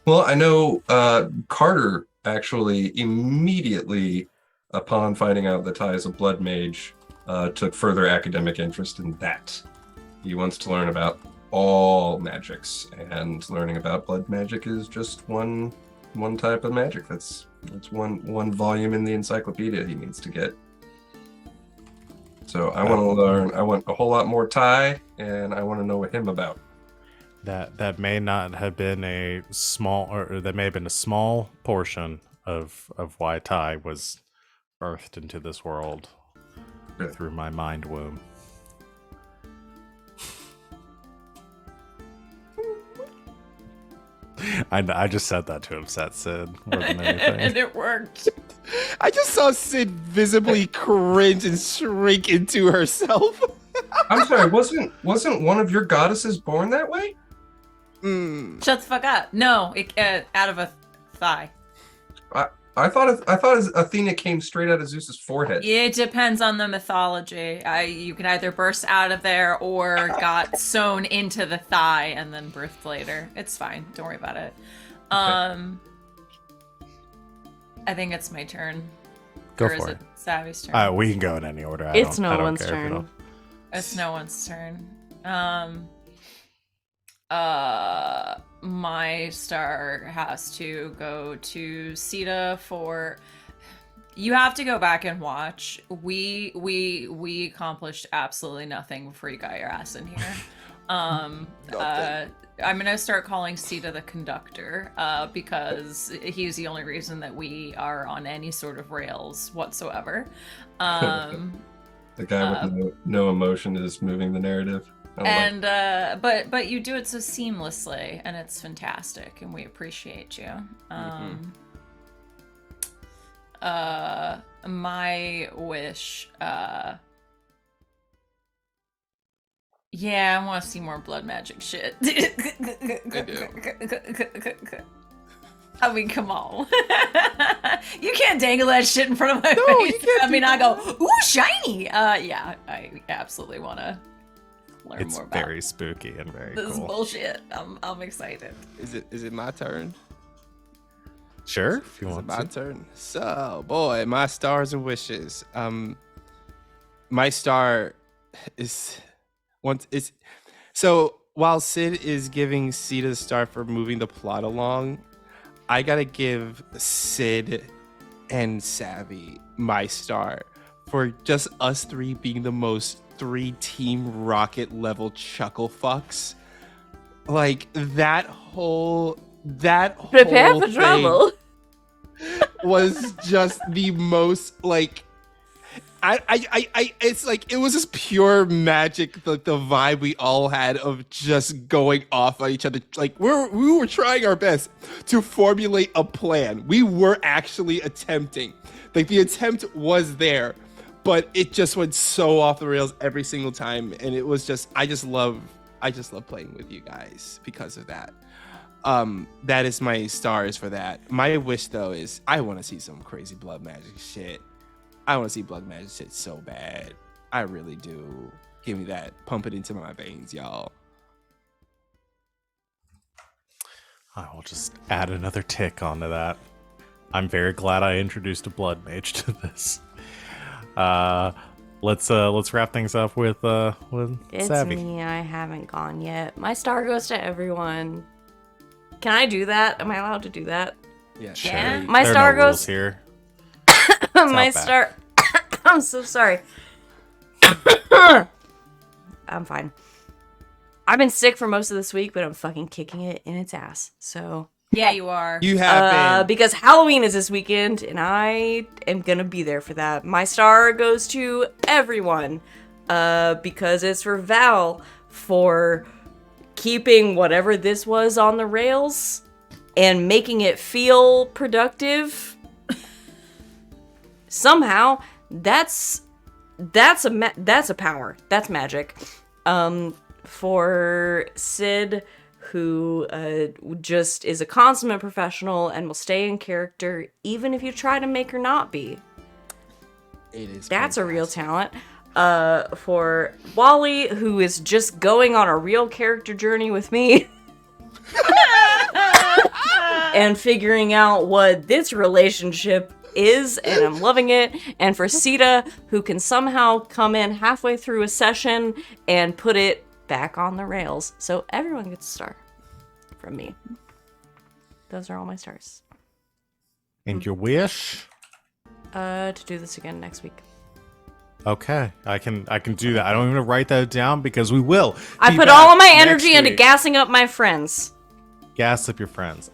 Well, I know Carter actually immediately upon finding out that Ty is a blood mage took further academic interest in that. He wants to learn about all magics, and learning about blood magic is just one type of magic. That's one volume in the encyclopedia he needs to get. So I want to learn. I want a whole lot more Thai, and I want to know what him about. That may not have been a small, or that may have been a small portion of why Ty was birthed into this world through my mind womb. I just said that to upset Sid more than anything. And it worked. I just saw Sid visibly cringe and shrink into herself. I'm sorry, wasn't one of your goddesses born that way? Shut the fuck up. No, out of a thigh. I thought Athena came straight out of Zeus's forehead. It depends on the mythology. You can either burst out of there or got sewn into the thigh and then birthed later. It's fine. Don't worry about it. I think it's my turn. Go or for is it. Savvy's turn? We can go in any order. It's I no don't one's care if you turn. don't. It's no one's turn. My star has to go to Sita for. You have to go back and watch. We accomplished absolutely nothing before you got your ass in here. I'm gonna start calling Sita the conductor, because he's the only reason that we are on any sort of rails whatsoever. The guy with no emotion is moving the narrative. And but you do it so seamlessly, and it's fantastic, and we appreciate you. My wish, yeah, I want to see more blood magic shit. I mean, come on. You can't dangle that shit in front of my face. I mean, I go, ooh, shiny. Yeah, I absolutely want to learn It's more about very spooky and very this cool. bullshit. I'm excited. Is it my turn? Sure, if you Is it want my to. turn? So, boy, my stars and wishes. My star is so while Sid is giving Sita the star for moving the plot along, I gotta give Sid and Savvy my star for just us three being the most 3-Team Rocket level chuckle fucks. Like that whole Prepare for thing trouble. was just the most like I it's like it was just pure magic, like the vibe we all had of just going off on each other. Like we were trying our best to formulate a plan. We were actually attempting. Like the attempt was there, but it just went so off the rails every single time, and it was just I just love playing with you guys because of that. That is my stars for that. My wish though is I want to see some crazy blood magic shit. I want to see blood magic shit so bad. I really do. Give me that. Pump it into my veins, y'all. I will just add another tick onto that. I'm very glad I introduced a blood mage to this. Let's wrap things up with It's Savvy. me. I haven't gone yet. My star goes to everyone. Can I do that? Am I allowed to do that? Yeah. Sure. Yeah. My There are star no rules goes- here. My Outback. star. I'm so sorry. I'm fine. I've been sick for most of this week, but I'm fucking kicking it in its ass. So Yeah, you are. You have been. because Halloween is this weekend, and I am gonna be there for that. My star goes to everyone, because it's for Val for keeping whatever this was on the rails and making it feel productive. Somehow, that's a power. That's magic. For Sid, who just is a consummate professional and will stay in character even if you try to make her not be. It is. That's a real fantastic. talent. For Wally, who is just going on a real character journey with me. And figuring out what this relationship is, and I'm loving it. And for Sita, who can somehow come in halfway through a session and put it back on the rails. So everyone gets a star from me. Those are all my stars. And your wish? To do this again next week. Okay, I can do that. I don't even write that down because we will. I be put back all of my next energy into week. gassing up my friends. Gas up your friends.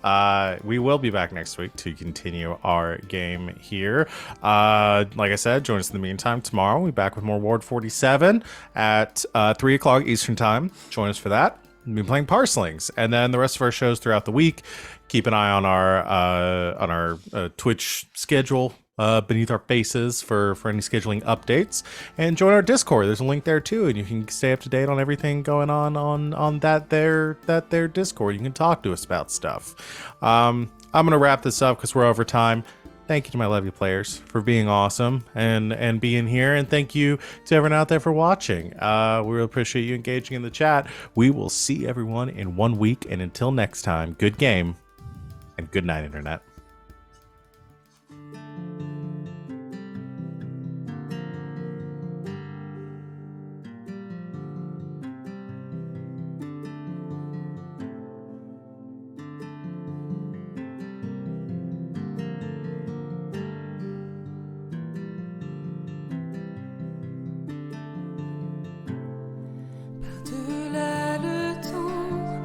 We will be back next week to continue our game here. Like I said, join us in the meantime. Tomorrow, we'll be back with more Ward 47 at 3 o'clock Eastern Time. Join us for that. We'll be playing Parslings. And then the rest of our shows throughout the week. Keep an eye on our Twitch schedule beneath our faces for any scheduling updates, and join our Discord. There's a link there too, and you can stay up to date on everything going on that there Discord. You can talk to us about stuff. I'm gonna wrap this up because we're over time. Thank you to my Levy players for being awesome and being here, and thank you to everyone out there for watching. We really appreciate you engaging in the chat. We will see everyone in 1 week, and until next time, good game and good night, Internet.